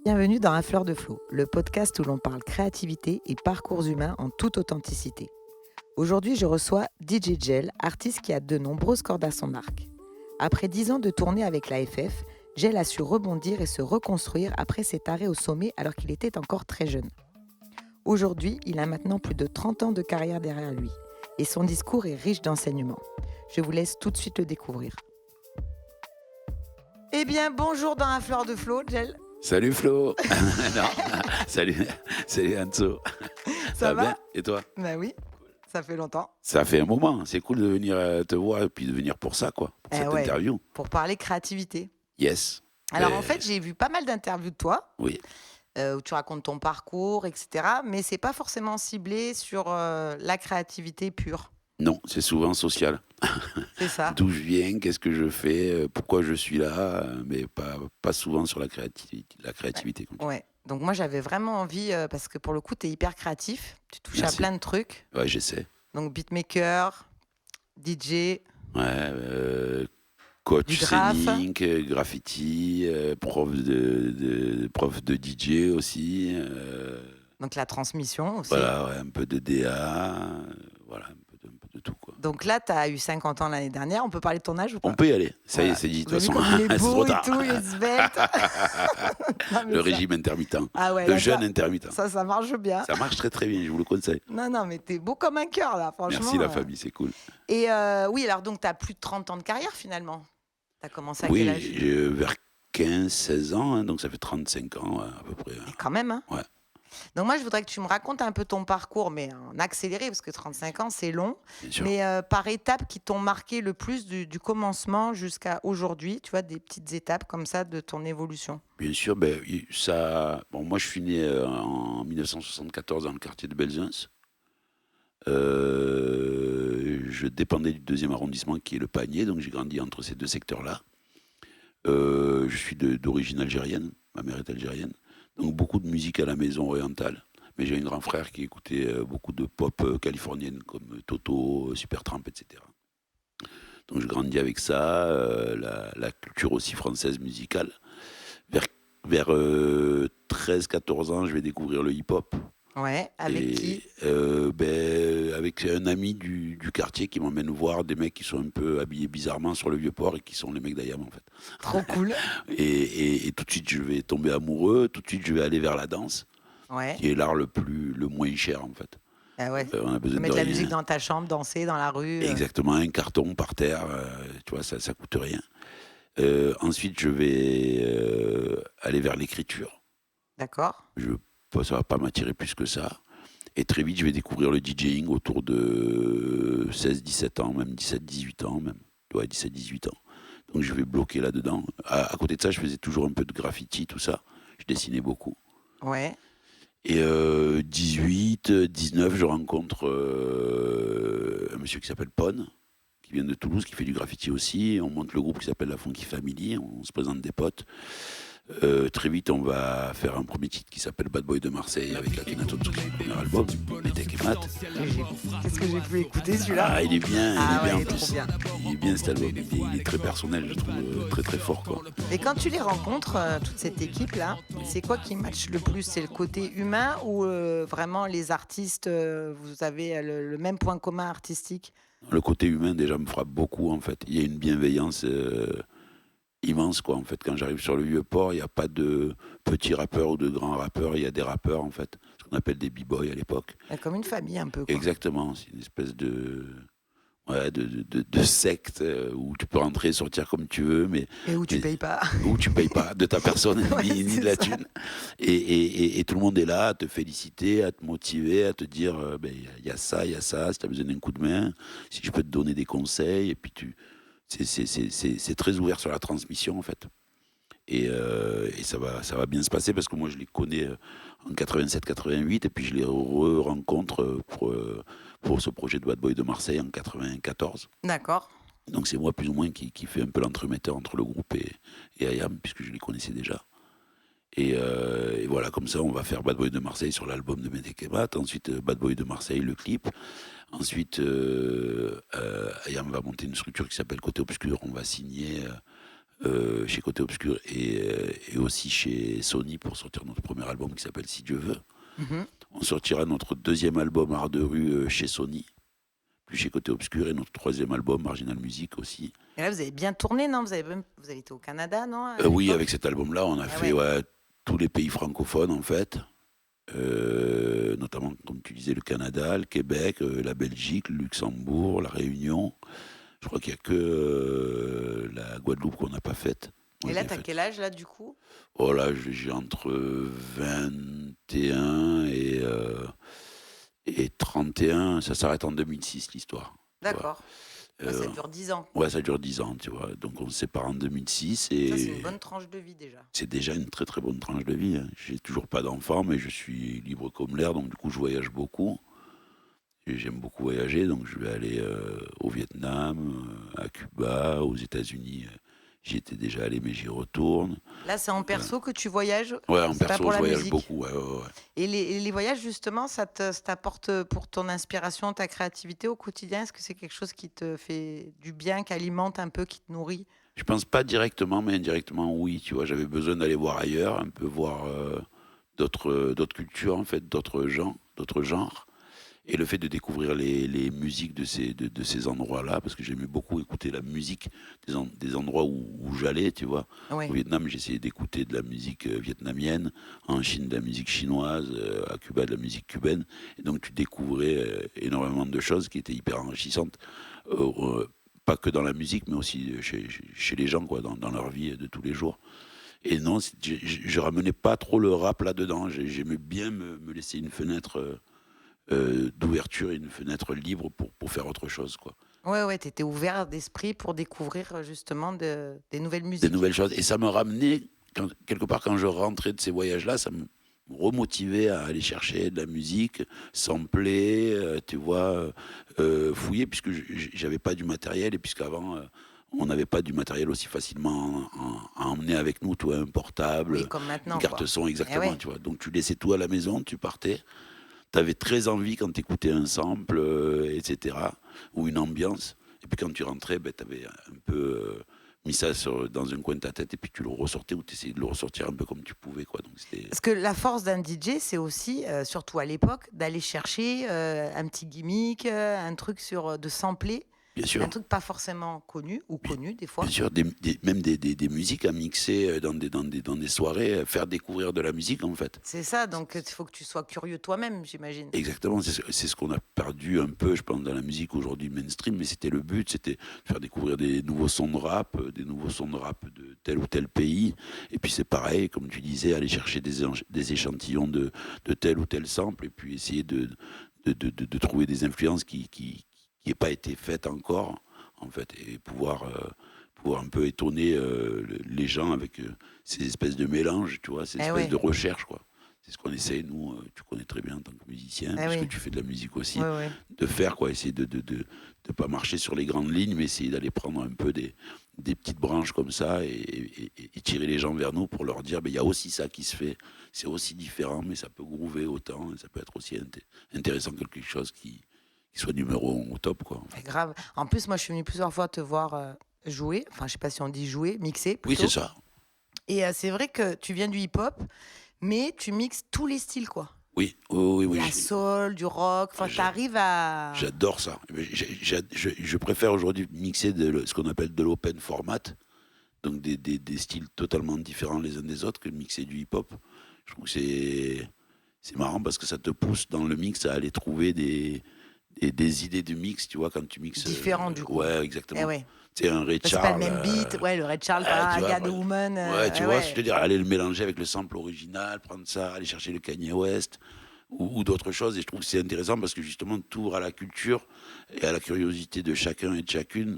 Bienvenue dans À Fleur de Flow, le podcast où l'on parle créativité et parcours humains en toute authenticité. Aujourd'hui, je reçois DJ Gel, artiste qui a de nombreuses cordes à son arc. Après 10 ans de tournée avec la FF, Gel a su rebondir et se reconstruire après cet arrêt au sommet alors qu'il était encore très jeune. Aujourd'hui, il a maintenant plus de 30 ans de carrière derrière lui et son discours est riche d'enseignements. Je vous laisse tout de suite le découvrir. Eh bien, bonjour dans À Fleur de Flow, Gel. Salut Flo. Non, salut Anso. Ça va bien? Et toi? Ben oui, ça fait longtemps. Ça fait un moment, c'est cool de venir te voir et puis de venir pour ça, quoi, pour cette interview. Pour parler créativité. Yes. Alors en fait, j'ai vu pas mal d'interviews de toi, Oui. où tu racontes ton parcours, etc. Mais c'est pas forcément ciblé sur la créativité pure. Non, c'est souvent social. C'est ça. D'où je viens, qu'est-ce que je fais, pourquoi je suis là, mais pas souvent sur la créativité. Ouais. Donc moi, j'avais vraiment envie, parce que pour le coup, tu es hyper créatif. Tu touches Merci. à plein de trucs. Ouais, j'essaie. Donc beatmaker, DJ. Ouais, coach scénique, graffiti, prof de DJ aussi. Donc la transmission aussi. Voilà, ouais, un peu de DA, voilà, un peu de tout, quoi. Donc là, tu as eu 50 ans l'année dernière. On peut parler de ton âge ou pas? On peut y aller, ça y est, c'est dit. De toute façon, il est c'est beau trop et tard. tout, il est svelte. Le régime intermittent. Ah ouais, le là, jeûne intermittent. Ça marche bien. Ça marche très très bien, je vous le conseille. Non, mais t'es beau comme un cœur, là, franchement. Merci la famille, c'est cool. Et oui, alors donc, t'as plus de 30 ans de carrière, finalement. T'as commencé à quel âge? Oui, vers 15-16 ans, hein, donc ça fait 35 ans à peu près. Et quand même, hein. Ouais. Donc moi, je voudrais que tu me racontes un peu ton parcours, mais en accéléré, parce que 35 ans, c'est long. Bien sûr. Mais par étapes qui t'ont marqué le plus du commencement jusqu'à aujourd'hui, tu vois, des petites étapes comme ça de ton évolution. Bien sûr, moi je suis né en 1974 dans le quartier de Belzunce. Je dépendais du 2e arrondissement qui est le Panier, donc j'ai grandi entre ces deux secteurs-là. Je suis d'origine algérienne, ma mère est algérienne, donc beaucoup de musique à la maison orientale. Mais j'ai un grand frère qui écoutait beaucoup de pop californienne comme Toto, Supertramp, etc. Donc je grandis avec ça, la culture aussi française musicale. Vers 13-14 ans, je vais découvrir le hip-hop. Ouais, avec qui? Avec un ami du quartier qui m'emmène voir des mecs qui sont un peu habillés bizarrement sur le Vieux-Port et qui sont les mecs d'Ayam, en fait. Trop cool. et tout de suite, je vais tomber amoureux. Tout de suite, je vais aller vers la danse, Ouais. qui est l'art le moins cher, en fait. Ah ouais. On a besoin Mettre de la rien. musique dans ta chambre, danser dans la rue. Exactement, un carton par terre, tu vois, ça coûte rien. Ensuite, je vais aller vers l'écriture. D'accord. Ça va pas m'attirer plus que ça. Et très vite, je vais découvrir le DJing autour de 16-17 ans, même 17-18 ans, même. Ouais, 17-18 ans. Donc je vais bloquer là-dedans. À côté de ça, je faisais toujours un peu de graffiti, tout ça. Je dessinais beaucoup. Ouais. Et 18-19, je rencontre un monsieur qui s'appelle Pon, qui vient de Toulouse, qui fait du graffiti aussi. On monte le groupe qui s'appelle la Funky Family. On se présente des potes. Très vite, on va faire un premier titre qui s'appelle Bad Boy de Marseille avec Akhenaton sur son premier album, Les Tech et Mat. Qu'est-ce que j'ai pu écouter celui-là? Ah, il est bien, il est en trop plus. bien. Il est bien cet album, il est très personnel, je trouve, très très fort, quoi. Et quand tu les rencontres, toute cette équipe-là, c'est quoi qui match le plus? C'est le côté humain ou vraiment les artistes, vous avez le même point commun artistique? Le côté humain, déjà, me frappe beaucoup, en fait. Il y a une bienveillance immense, quoi, en fait. Quand j'arrive sur le Vieux-Port, il n'y a pas de petits rappeurs ou de grands rappeurs, il y a des rappeurs, en fait, ce qu'on appelle des b-boys à l'époque. Comme une famille un peu, quoi. Exactement, c'est une espèce de secte où tu peux rentrer et sortir comme tu veux, Et où tu payes pas. où tu payes pas de ta personne ni de la ça. thune. Et tout le monde est là à te féliciter, à te motiver, à te dire il y a ça, si tu as besoin d'un coup de main, si je peux te donner des conseils. Et puis c'est très ouvert sur la transmission, en fait. Et ça va bien se passer parce que moi je les connais en 87-88 et puis je les rencontre pour ce projet de Bad Boy de Marseille en 94. D'accord. Donc c'est moi plus ou moins qui fait un peu l'entremetteur entre le groupe et Ayam, puisque je les connaissais déjà. Et voilà, comme ça on va faire Bad Boy de Marseille sur l'album de Metekebat, ensuite Bad Boy de Marseille, le clip. Ensuite Ayam va monter une structure qui s'appelle Côté Obscur, on va signer chez Côté Obscur et aussi chez Sony pour sortir notre premier album qui s'appelle Si Dieu veut. Mhm. On sortira notre deuxième album Art de rue chez Sony, puis chez Côté Obscur, et notre troisième album Marginal Music aussi. Et là, vous avez bien tourné, non? Vous avez été au Canada, non? À Oui, l'époque. avec cet album-là, on a Ah fait tous les pays francophones en fait. Notamment, comme tu disais, le Canada, le Québec, la Belgique, le Luxembourg, la Réunion. Je crois qu'il n'y a que la Guadeloupe qu'on n'a pas faite. Moi, Et je là, l'ai t'as faite. quel âge, là, du coup? Oh là, j'ai entre 21 et 31. Ça s'arrête en 2006, l'histoire. Tu vois. D'accord. Ouais, ça Euh, dure 10 ans. ouais, ça dure 10 ans, tu vois. Donc on se sépare en 2006 Ça, c'est une et bonne tranche de vie, déjà. c'est déjà une très très bonne tranche de vie, hein. J'ai toujours pas d'enfant, mais je suis libre comme l'air, donc du coup je voyage beaucoup. Et j'aime beaucoup voyager, donc je vais aller au Vietnam, à Cuba, aux États-Unis. J'y étais déjà allé, mais j'y retourne. Là, c'est en perso que tu voyages, Ouais, en c'est pas perso, pour je la voyage musique. beaucoup. Ouais, ouais, ouais. Et les voyages, justement, ça t'apporte pour ton inspiration, ta créativité au quotidien? Est-ce que c'est quelque chose qui te fait du bien, qui alimente un peu, qui te nourrit? Je pense pas directement, mais indirectement, oui. Tu vois, j'avais besoin d'aller voir ailleurs, un peu voir d'autres cultures, en fait, d'autres genres. Et le fait de découvrir les musiques de ces endroits-là, parce que j'aimais beaucoup écouter la musique des endroits où j'allais, tu vois. Au Oui. Vietnam, j'essayais d'écouter de la musique vietnamienne, en Chine, de la musique chinoise, à Cuba, de la musique cubaine. Et donc, tu découvrais énormément de choses qui étaient hyper enrichissantes. Euh, euh, Pas que dans la musique, mais aussi chez les gens, quoi, dans leur vie de tous les jours. Et non, je ramenais pas trop le rap là-dedans. J'aimais bien me laisser une fenêtre d'ouverture et une fenêtre libre pour faire autre chose, quoi. Ouais, ouais, tu étais ouvert d'esprit pour découvrir justement des nouvelles Des musiques. nouvelles choses. Et ça me ramenait, quelque part, quand je rentrais de ces voyages-là, ça me remotivait à aller chercher de la musique, sampler, tu vois, fouiller, puisque j'avais pas du matériel, et puisqu'avant, on n'avait pas du matériel aussi facilement à emmener avec nous, tu vois, un Oui, portable, comme une maintenant, carte quoi. son, Eh exactement, ouais. tu vois. Donc tu laissais tout à la maison, tu partais. Tu avais très envie quand tu écoutais un sample, etc., ou une ambiance. Et puis quand tu rentrais, ben, tu avais un peu mis ça dans un coin de ta tête et puis tu le ressortais ou tu essayais de le ressortir un peu comme tu pouvais, quoi. Donc c'était. Parce que la force d'un DJ, c'est aussi, surtout à l'époque, d'aller chercher un petit gimmick, un truc de sampler, Bien un sûr, truc pas forcément connu, ou bien, connu des bien fois. sûr, même des musiques à mixer dans des soirées, faire découvrir de la musique, en fait. C'est ça, donc il faut que tu sois curieux toi-même, j'imagine. Exactement, c'est ce qu'on a perdu un peu, je pense, dans la musique aujourd'hui mainstream, mais c'était le but, c'était de faire découvrir des nouveaux sons de rap, des nouveaux sons de rap de tel ou tel pays, et puis c'est pareil, comme tu disais, aller chercher des échantillons de tel ou tel sample, et puis essayer de trouver des influences qui n'aient pas été faites encore, en fait, et pouvoir un peu étonner les gens avec ces espèces de mélanges, tu vois, ces Eh espèces ouais, de recherches, quoi. C'est ce qu'on essaie, nous, tu connais très bien en tant que musicien, eh puisque oui, tu fais de la musique aussi, ouais, ouais. de faire, quoi, essayer de pas marcher sur les grandes lignes, mais essayer d'aller prendre un peu des petites branches comme ça et tirer les gens vers nous pour leur dire, ben, il y a aussi ça qui se fait, c'est aussi différent, mais ça peut groover autant, et ça peut être aussi intéressant que quelque chose qui soit numéro 1 au top, quoi, en C'est fait. grave. En plus, moi, je suis venue plusieurs fois te voir jouer. Enfin, je sais pas si on dit jouer, mixer Oui, c'est plutôt. ça. Et c'est vrai que tu viens du hip-hop, mais tu mixes tous les styles, quoi. Oui, oui, oui, De oui, la soul, du rock. Enfin, t'arrives à. j'adore ça. Je préfère aujourd'hui mixer ce qu'on appelle de l'open format, donc des styles totalement différents les uns des autres, que de mixer du hip-hop. Je trouve que c'est marrant parce que ça te pousse dans le mix à aller trouver des idées de mix, tu vois, quand tu mixes. Différent, du coup. Ouais, Eh exactement. ouais. C'est un Ray Bah, c'est pas le Charles. même beat. Ouais, le Red Charles, pas Tu I vois, Got a Woman. ouais, tu Ouais, vois, je te ouais. dis, aller le mélanger avec le sample original, prendre ça, aller chercher le Kanye West ou d'autres choses. Et je trouve que c'est intéressant parce que justement, tu ouvres à la culture et à la curiosité de chacun et de chacune.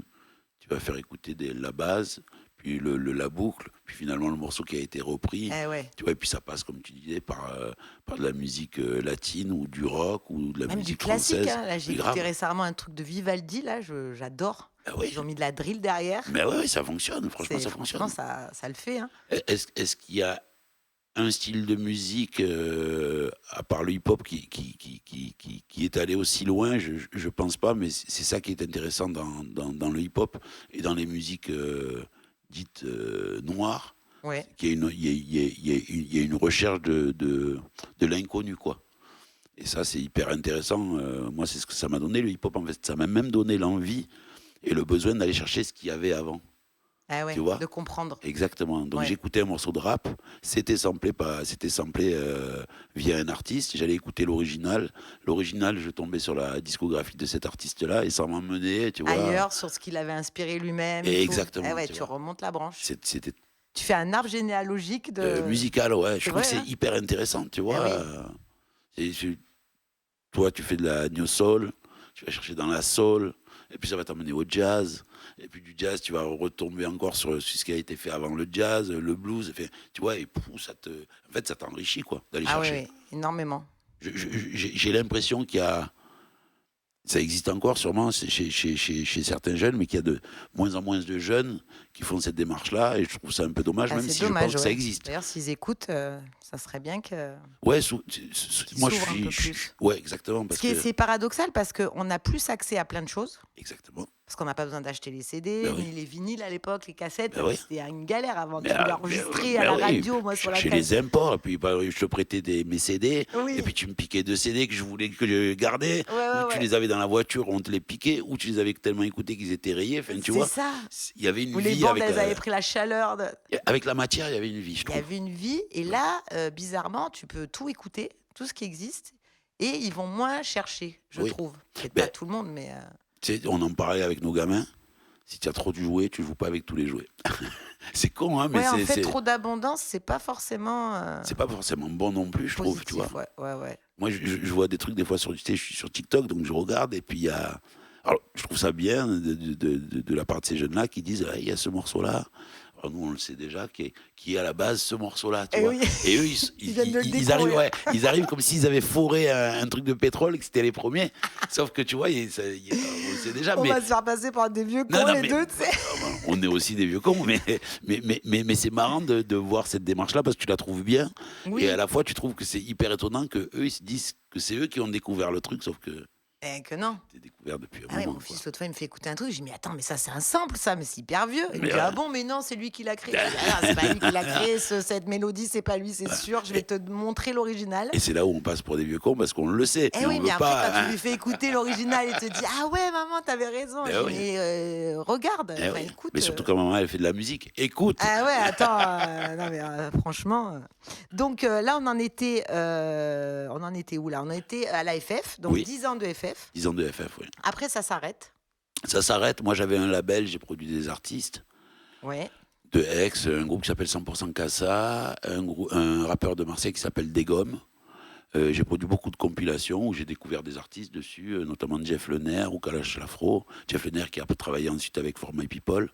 Tu vas faire écouter la base, puis la boucle, puis finalement le morceau qui a été repris. Eh ouais. Tu vois, et puis ça passe, comme tu disais, par de la musique latine ou du rock ou de la Même du musique classique, française. hein. Là, j'ai Mais écouté grave. récemment un truc de Vivaldi, là, j'adore. Ah oui, Ils ont mis de la drill derrière. mais ouais, ça fonctionne, franchement, ça Franchement, fonctionne. ça le fait, hein. Est-ce qu'il y a un style de musique, à part le hip-hop, qui est allé aussi loin? Je pense pas, mais c'est ça qui est intéressant dans le hip-hop et dans les musiques dite noire, Ouais. il y a une recherche de l'inconnu, quoi. Et ça, c'est hyper intéressant. Moi, c'est ce que ça m'a donné, le hip-hop, en fait. Ça m'a même donné l'envie et le besoin d'aller chercher ce qu'il y avait avant. Ah Tu ouais, vois? de comprendre. Exactement. Donc, Ouais. j'écoutais un morceau de rap, c'était samplé via un artiste. J'allais écouter l'original. L'original, je tombais sur la discographie de cet artiste-là et ça m'emmenait, tu vois. Ailleurs, sur ce qu'il avait inspiré lui-même et Et tout. Ah exactement, ouais, tu tu vois. remontes la branche. C'était Tu fais un arbre généalogique de... musical, ouais. Je C'est trouve que vrai, c'est hein? hyper intéressant, tu Ah vois. oui. Toi, tu fais de la new soul, tu vas chercher dans la soul, et puis ça va t'amener au jazz. Et puis du jazz, tu vas retomber encore sur ce qui a été fait avant le jazz, le blues. Tu vois, et en fait, ça t'enrichit, quoi, d'aller Ah oui, chercher. oui, énormément. J'ai l'impression ça existe encore sûrement chez certains jeunes, mais qu'il y a de moins en moins de jeunes qui font cette démarche-là, et je trouve ça un peu dommage, Ah, même c'est si je pense dommage, que ça ouais. existe. D'ailleurs, s'ils écoutent, ça serait bien que Ouais, qu'ils moi s'ouvrent un peu plus. ouais, exactement, Ce parce qui est, que c'est paradoxal parce qu'on a plus accès à plein de choses. exactement. Parce qu'on n'a pas besoin d'acheter les Ben CD, oui, ni les vinyles à l'époque, les cassettes. ben oui. C'était une galère avant. Mais, Tu devais ah, enregistrer à mais la oui, radio, moi, je sur la cherchais les cassette. imports, et puis bah, je te prêtais mes CD, et Oui, puis tu me piquais 2 CD que je voulais que je gardais, ouais, ou ouais, tu ouais. les avais dans la voiture, on te les piquait, ou tu les avais tellement écoutés qu'ils étaient rayés. Enfin, tu C'est vois, ça. il y avait une Où les vie bandes, elles avaient pris la chaleur. avec la matière, il y avait une vie, je Il y trouve. avait une vie. Et Tu vois. là, bizarrement, tu peux tout écouter, tout ce qui existe. Et ils vont moins chercher, je Oui. trouve. Peut-être Ben, pas tout le monde, mais... tu sais, on en parlait avec nos gamins. Si tu as trop de jouets, tu joues pas avec tous les jouets. C'est con, hein, mais Ouais, en fait, trop d'abondance, c'est pas forcément c'est pas forcément bon non plus, je trouve, tu vois. positif. Ouais, ouais, ouais. Moi, je vois des trucs des fois tu sais, je suis sur TikTok, donc je regarde, et puis il y a. Alors, je trouve ça bien de la part de ces jeunes-là qui disent ah, il y a ce morceau-là. Alors, nous, on le sait déjà, qui est à la base ce morceau-là, tu Et vois. oui, Et eux, ils viennent de le ils arrivent, découvrir. ouais, ils arrivent comme s'ils avaient foré un truc de pétrole et que c'était les premiers. Sauf que, tu vois, on le sait déjà, On mais. va se faire passer pour des vieux Non, cons, non, les mais deux, tu sais. on est aussi des vieux cons, mais c'est marrant de voir cette démarche-là parce que tu la trouves bien. Et à Oui, la fois, tu trouves que c'est hyper étonnant que eux ils se disent que c'est eux qui ont découvert le truc, sauf que et que non. c'est découvert depuis un Ah ouais, moment, mon quoi. fils, l'autre fois, il me fait écouter un truc. Je dis, mais attends, mais ça, c'est un sample, ça, mais c'est hyper vieux. Il me Mais dit, ah bon, mais non, c'est lui qui l'a créé. Je dis, ah, non, c'est pas lui qui l'a créé, cette mélodie, c'est pas lui, c'est sûr. Je vais te montrer l'original. Et c'est là où on passe pour des vieux cons parce qu'on le sait, Eh mais oui, on mais veut après, pas. quand tu Hein. lui fais écouter l'original, il te dit, ah ouais, maman, t'avais raison. Ben Je dis, oui. mais regarde, Eh enfin, oui. écoute. Mais surtout quand maman elle fait de la musique. Écoute. Ah ouais, attends, non mais franchement. Donc là, on en était où là? On en était à la FF, donc Oui, 10 ans de FF. 10 ans de FF, oui. Après, ça s'arrête. Ça s'arrête. Moi, j'avais un label, j'ai produit des artistes Ouais. de Aix, un groupe qui s'appelle 100% Casa, un rappeur de Marseille qui s'appelle Degom. J'ai produit beaucoup de compilations où j'ai découvert des artistes dessus, notamment Jeff Lener ou Kalash Lafro. Jeff Lener qui a travaillé ensuite avec For My People.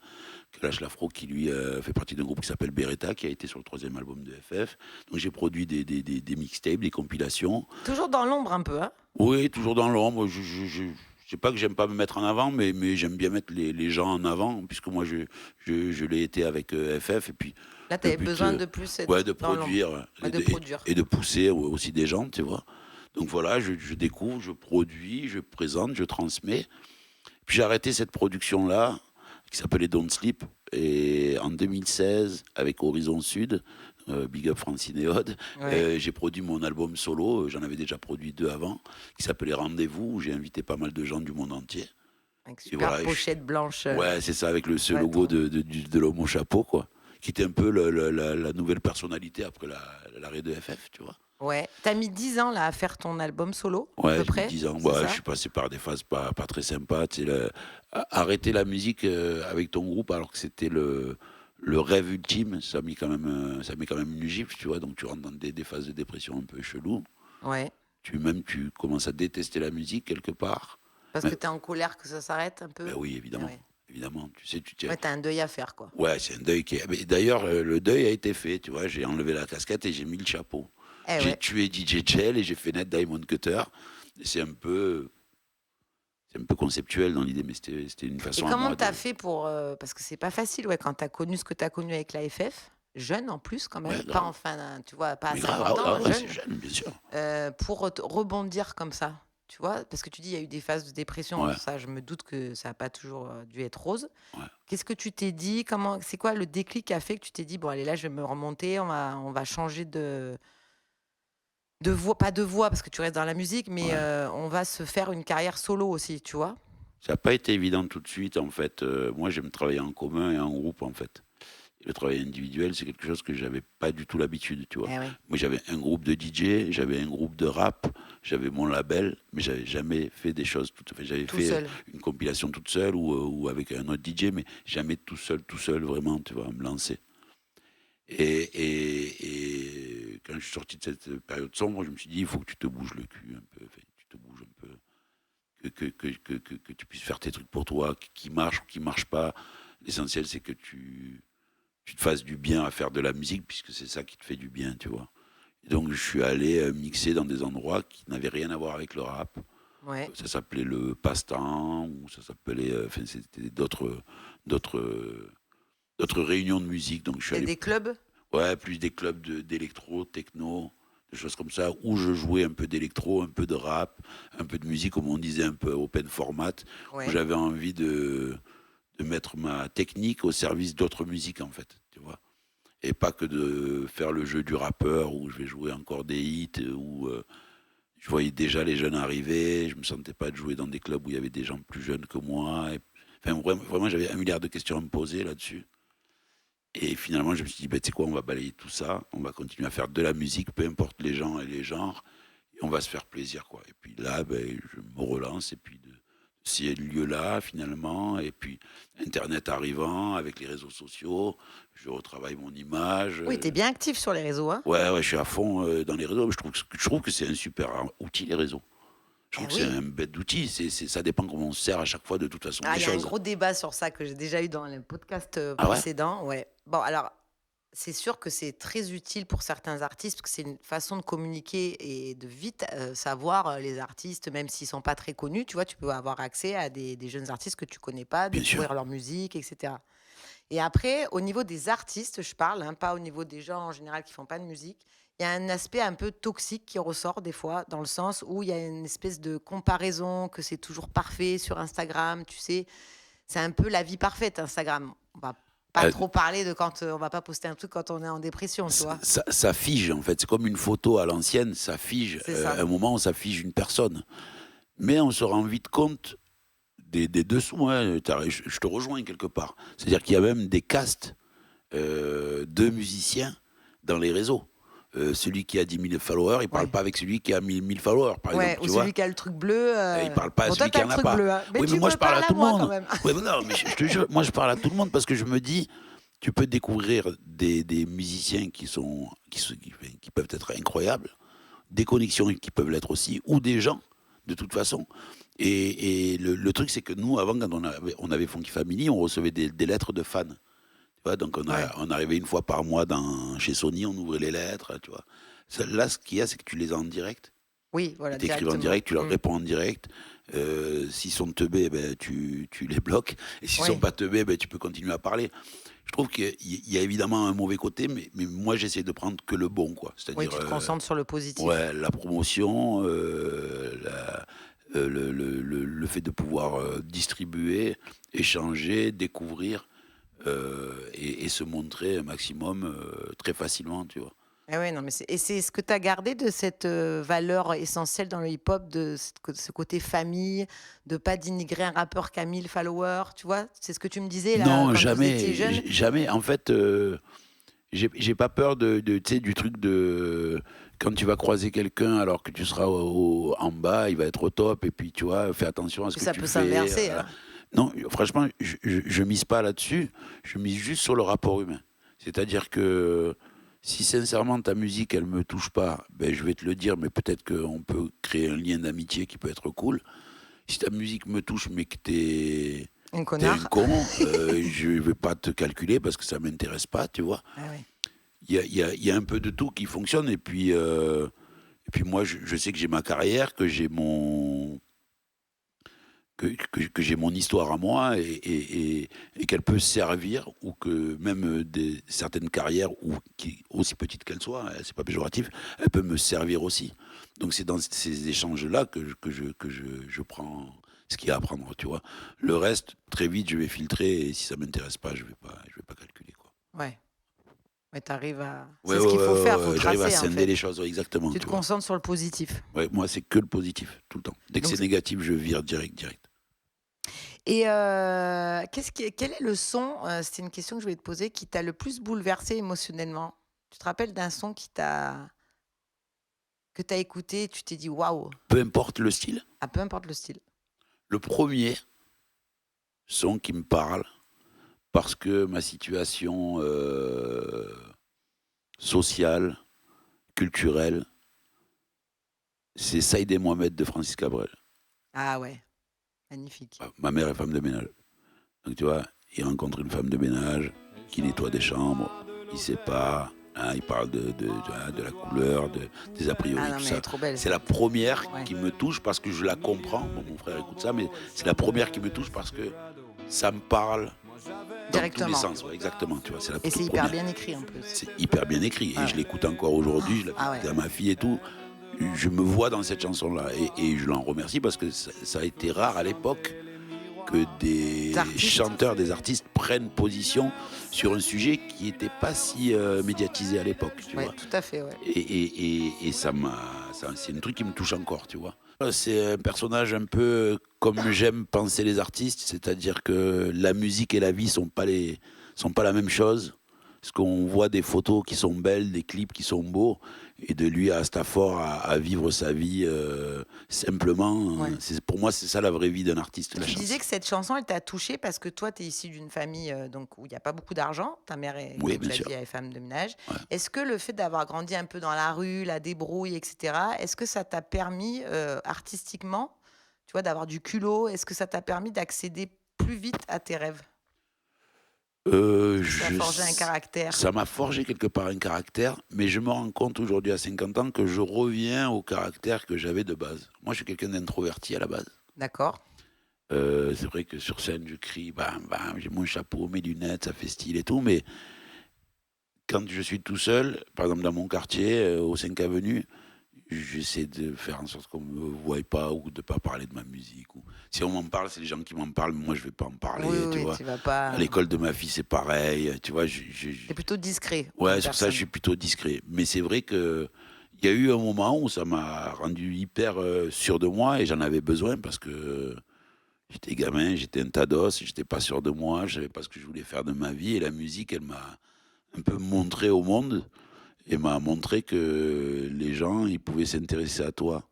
Kalash Lafro qui lui fait partie d'un groupe qui s'appelle Beretta, qui a été sur le 3e album de FF. Donc j'ai produit des mixtapes, des compilations. Toujours dans l'ombre un peu, hein? Oui, toujours dans l'ombre. Je sais pas que j'aime pas me mettre en avant, mais j'aime bien mettre les gens en avant, puisque moi je l'ai été avec FF. Et puis Là, tu le avais but, besoin de plus être ouais, de dans l'ombre. produire, Ouais, de produire. et de pousser aussi des gens, tu vois. Donc voilà, je découvre, je produis, je présente, je transmets. Puis j'ai arrêté cette production-là, qui s'appelait Don't Sleep, et en 2016, avec Horizon Sud, Big Up Francine et Aude, Ouais. j'ai produit mon album solo, j'en avais déjà produit 2 avant, qui s'appelait Rendez-vous, où j'ai invité pas mal de gens du monde entier. Avec Et super voilà, pochette blanche. ouais, c'est ça, avec ce ouais, logo trop. de l'homme au chapeau, quoi, qui était un peu la nouvelle personnalité après l'arrêt de FF, tu vois. Ouais. T'as mis 10 ans là à faire ton album solo, à Ouais, peu j'ai mis près. 10 ans. C'est Ouais, ça? je suis passé par des phases pas très sympas. Tu sais, arrêter la musique avec ton groupe alors que c'était le rêve ultime, ça met quand même une gifle, tu vois. Donc tu rentres dans des phases de dépression un peu chelou. Ouais. Tu commences à détester la musique quelque part. Parce Mais- que t'es en colère que ça s'arrête un peu. Ben oui, évidemment. Ouais. Évidemment, tu sais, Ouais, t'as un deuil à faire, quoi. Ouais, c'est un deuil qui est. Mais d'ailleurs, le deuil a été fait, tu vois. J'ai enlevé la casquette et j'ai mis le chapeau. Eh J'ai ouais. tué DJ Gel et j'ai fait naître Diamond Cutter. Et c'est un peu conceptuel dans l'idée, mais c'était une Et façon à comment moi t'as fait pour... parce que c'est pas facile, ouais, quand t'as connu ce que t'as connu avec la FF, jeune en plus quand même, Ouais, pas grave. enfin, tu vois, pas à Mais grave, 50 ans, ouais, jeune, c'est jeune, bien sûr. pour rebondir comme ça. tu vois? Parce que tu dis, il y a eu des phases de dépression, Ouais, ça, je me doute que ça a pas toujours, dû être rose. ouais. Qu'est-ce que tu t'es dit? Comment c'est quoi le déclic qui a fait que tu t'es dit: «Bon allez, là, je vais me remonter, on va changer de voix», pas de voix parce que tu restes dans la musique, mais Ouais. on va se faire une carrière solo aussi, tu vois? Ça n'a pas été évident tout de suite, en fait. Moi, j'aime travailler en commun et en groupe, en fait. Et le travail individuel, c'est quelque chose que j'avais pas du tout l'habitude, tu vois. Eh oui, Moi, j'avais un groupe de DJ, j'avais un groupe de rap, j'avais mon label, mais j'avais jamais fait des choses toutes. Enfin, j'avais tout fait seul. une compilation toute seule ou avec un autre DJ, mais jamais tout seul, vraiment, tu vois, me lancer. Et quand je suis sorti de cette période sombre, je me suis dit, il faut que tu te bouges le cul un peu, enfin, tu te bouges un peu, que tu puisses faire tes trucs pour toi, qui marchent ou qui marchent pas. L'essentiel, c'est que tu te fasses du bien à faire de la musique, puisque c'est ça qui te fait du bien, tu vois. Et donc, je suis allé mixer dans des endroits qui n'avaient rien à voir avec le rap. Ouais. Ça s'appelait le passe-temps, ou ça s'appelait, enfin, c'était d'autres, d'autres réunions de musique. Donc, je suis C'est allé, des clubs? ouais, plus des clubs d'électro, techno, des choses comme ça, où je jouais un peu d'électro, un peu de rap, un peu de musique, comme on disait, un peu open format, où Ouais. j'avais envie de mettre ma technique au service d'autres musiques, en fait, tu vois. Et pas que de faire le jeu du rappeur où je vais jouer encore des hits, où je voyais déjà les jeunes arriver, je me sentais pas de jouer dans des clubs où il y avait des gens plus jeunes que moi. Enfin, vraiment, j'avais un milliard de questions à me poser là-dessus. Et finalement, je me suis dit, ben, tu sais quoi, on va balayer tout ça, on va continuer à faire de la musique, peu importe les gens et les genres, et on va se faire plaisir, quoi. Et puis là, ben, je me relance, et puis de ces lieux-là, finalement, et puis Internet arrivant, avec les réseaux sociaux, je retravaille mon image. Oui, tu es bien actif sur les réseaux, hein? Ouais, ouais, je suis à fond dans les réseaux. Je trouve que c'est un super outil, les réseaux. Je Eh trouve que c'est oui. un bête d'outil. Ça dépend comment on se sert à chaque fois, de toute façon, Ah, des il y a un choses. gros débat sur ça que j'ai déjà eu dans le podcast, Ah ouais? précédent, ouais. Bon, alors, c'est sûr que c'est très utile pour certains artistes parce que c'est une façon de communiquer et de vite, savoir, les artistes, même s'ils sont pas très connus, tu vois? Tu peux avoir accès à des jeunes artistes que tu connais pas, Bien découvrir sûr. leur musique et cetera. Et après, au niveau des artistes, je parle, hein, pas au niveau des gens en général qui font pas de musique. Il y a un aspect un peu toxique qui ressort des fois, dans le sens où il y a une espèce de comparaison, que c'est toujours parfait sur Instagram, tu sais. C'est un peu la vie parfaite, Instagram. On va pas Euh, trop parler de quand on va pas poster un truc quand on est en dépression, tu vois. ça fige, en fait. C'est comme une photo à l'ancienne, ça fige. C'est ça. À un moment, ça fige une personne. Mais on se rend vite compte des dessous, hein. Je te rejoins quelque part. C'est-à-dire qu'il y a même des castes de musiciens dans les réseaux. Celui qui a 10 000 followers, il parle Ouais. pas avec celui qui a 1000 followers, par Ouais, exemple, ou tu vois. celui qui a le truc bleu. Il parle pas à Bon, toi, celui tu qui as le en a truc pas. bleu, hein. Mais Oui, mais tu moi, je me parle parles à à tout le moi quand monde. même. Oui, mais non, mais je te jure, moi, je parle à tout le monde parce que je me dis, tu peux découvrir des musiciens qui peuvent être incroyables, des connexions qui peuvent l'être aussi, ou des gens, de toute façon. Et le truc, c'est que nous, avant, quand on avait Funky Family, on recevait des lettres de fans. Tu vois, donc Ouais. on arrivait une fois par mois chez Sony, on ouvrait les lettres, tu vois. Là, ce qu'il y a, c'est que tu les as en direct. Oui, Ils voilà, t'écrivent en directement. direct, tu leur Mm. réponds en direct. S'ils sont teubés, ben, tu les bloques. Et s'ils sont Oui. pas teubés, ben, tu peux continuer à parler. Je trouve qu'il y a évidemment un mauvais côté, mais moi, j'essaie de prendre que le bon, quoi. Oui, C'est-à-dire, tu te concentres sur le positif. ouais, la promotion, le fait de pouvoir distribuer, échanger, découvrir et se montrer un maximum très facilement, tu vois. Ah ouais, non, mais c'est ce que tu as gardé de cette, valeur essentielle dans le hip-hop, de ce côté famille, de pas dénigrer un rappeur qui a 1 000 followers, tu vois? C'est ce que tu me disais là, Non, quand vous étiez jamais, jeunes? jamais. En fait, j'ai pas peur tu sais, du truc de quand tu vas croiser quelqu'un alors que tu seras en bas, il va être au top, et puis tu vois, fais attention à ce Que que ça tu peut fais. s'inverser, hein? Non, franchement, je mise pas là-dessus, je mise juste sur le rapport humain. C'est-à-dire que si sincèrement ta musique, elle me touche pas, ben, je vais te le dire, mais peut-être qu'on peut créer un lien d'amitié qui peut être cool. Si ta musique me touche, mais que Un t'es un connard. con, je vais pas te calculer parce que ça m'intéresse pas, tu vois. Ah ouais. Il y a un peu de tout qui fonctionne, et puis moi, je sais que j'ai ma carrière, que j'ai mon histoire à moi et qu'elle peut servir, ou que même certaines carrières, aussi petites qu'elles soient, hein, c'est pas péjoratif, elle peut me servir aussi. Donc c'est dans ces échanges-là que je prends ce qu'il y a à apprendre, tu vois. Le reste, très vite, je vais filtrer, et si ça m'intéresse pas, je vais pas calculer, quoi. Ouais. Mais t'arrives à. Ouais, C'est ce ouais, qu'il faut ouais, faire, ouais, faut ouais, j'arrive à tracer en scinder fait. les choses, ouais, exactement, Tu tu te vois. concentres sur le positif. Ouais, moi, c'est que le positif, tout le temps. Dès que Donc, c'est négatif, je vire direct. et quel est le son, c'était une question que je voulais te poser, qui t'a le plus bouleversé émotionnellement? Tu te rappelles d'un son que tu as écouté, tu t'es dit waouh, Peu importe le style, peu importe le style. le premier son qui me parle, parce que ma situation sociale, culturelle, c'est Saïd et Mohamed de Francis Cabrel. Ah ouais, magnifique. Ma mère est femme de ménage. Donc tu vois, il rencontre une femme de ménage qui nettoie des chambres, il sait pas, hein, il parle de la couleur, des a priori, Ah non, tout mais ça. elle est trop belle. C'est la première Ouais. qui me touche parce que je la comprends. Bon, mon frère écoute ça, mais c'est la première qui me touche parce que ça me parle dans tous les Directement. sens. Ouais, exactement, tu vois. C'est la Et c'est toute hyper première. bien écrit en plus. C'est hyper bien écrit, Ah et ouais. je l'écoute encore aujourd'hui, je l'ai Ah écouté ouais. à ma fille et tout. Je me vois dans cette chanson-là, et je l'en remercie parce que ça a été rare à l'époque que des chanteurs, des artistes prennent position sur un sujet qui n'était pas si médiatisé à l'époque, tu Ouais, vois. tout à fait, ouais. Et c'est un truc qui me touche encore, tu vois. C'est un personnage un peu comme j'aime penser les artistes, c'est-à-dire que la musique et la vie sont pas la même chose. Parce qu'on voit des photos qui sont belles, des clips qui sont beaux, et de lui à Stafford à vivre sa vie simplement. Ouais. Pour moi, c'est ça la vraie vie d'un artiste. La Tu chance. disais que cette chanson, elle t'a touché parce que toi, tu es issu d'une famille donc, où il n'y a pas beaucoup d'argent. Ta mère, est, Oui, comme tu bien l'as sûr. dit, elle est femme de ménage. Ouais. Est-ce que le fait d'avoir grandi un peu dans la rue, la débrouille, etc., est-ce que ça t'a permis artistiquement, tu vois, d'avoir du culot? Est-ce que ça t'a permis d'accéder plus vite à tes rêves? Ça a forgé un caractère. Ça m'a forgé quelque part un caractère, mais je me rends compte aujourd'hui à 50 ans que je reviens au caractère que j'avais de base. Moi, je suis quelqu'un d'introverti à la base. D'accord. C'est vrai que sur scène, je crie, bam, bam, j'ai mon chapeau, mes lunettes, ça fait style et tout, mais quand je suis tout seul, par exemple dans mon quartier, au 5 Avenue, j'essaie de faire en sorte qu'on ne me voie pas, ou de ne pas parler de ma musique. Si on m'en parle, c'est les gens qui m'en parlent, mais moi, je ne vais pas en parler, Oui, tu oui, vois. tu vas pas. À l'école de ma fille, c'est pareil, tu vois. T'es plutôt discret. Ouais, comme c'est pour ça que je suis personne. plutôt discret. Mais c'est vrai que il y a eu un moment où ça m'a rendu hyper sûr de moi, et j'en avais besoin parce que j'étais gamin, j'étais un tas d'os, j'étais pas sûr de moi, je savais pas ce que je voulais faire de ma vie, et la musique, elle m'a un peu montré au monde, et m'a montré que les gens, ils pouvaient s'intéresser à toi,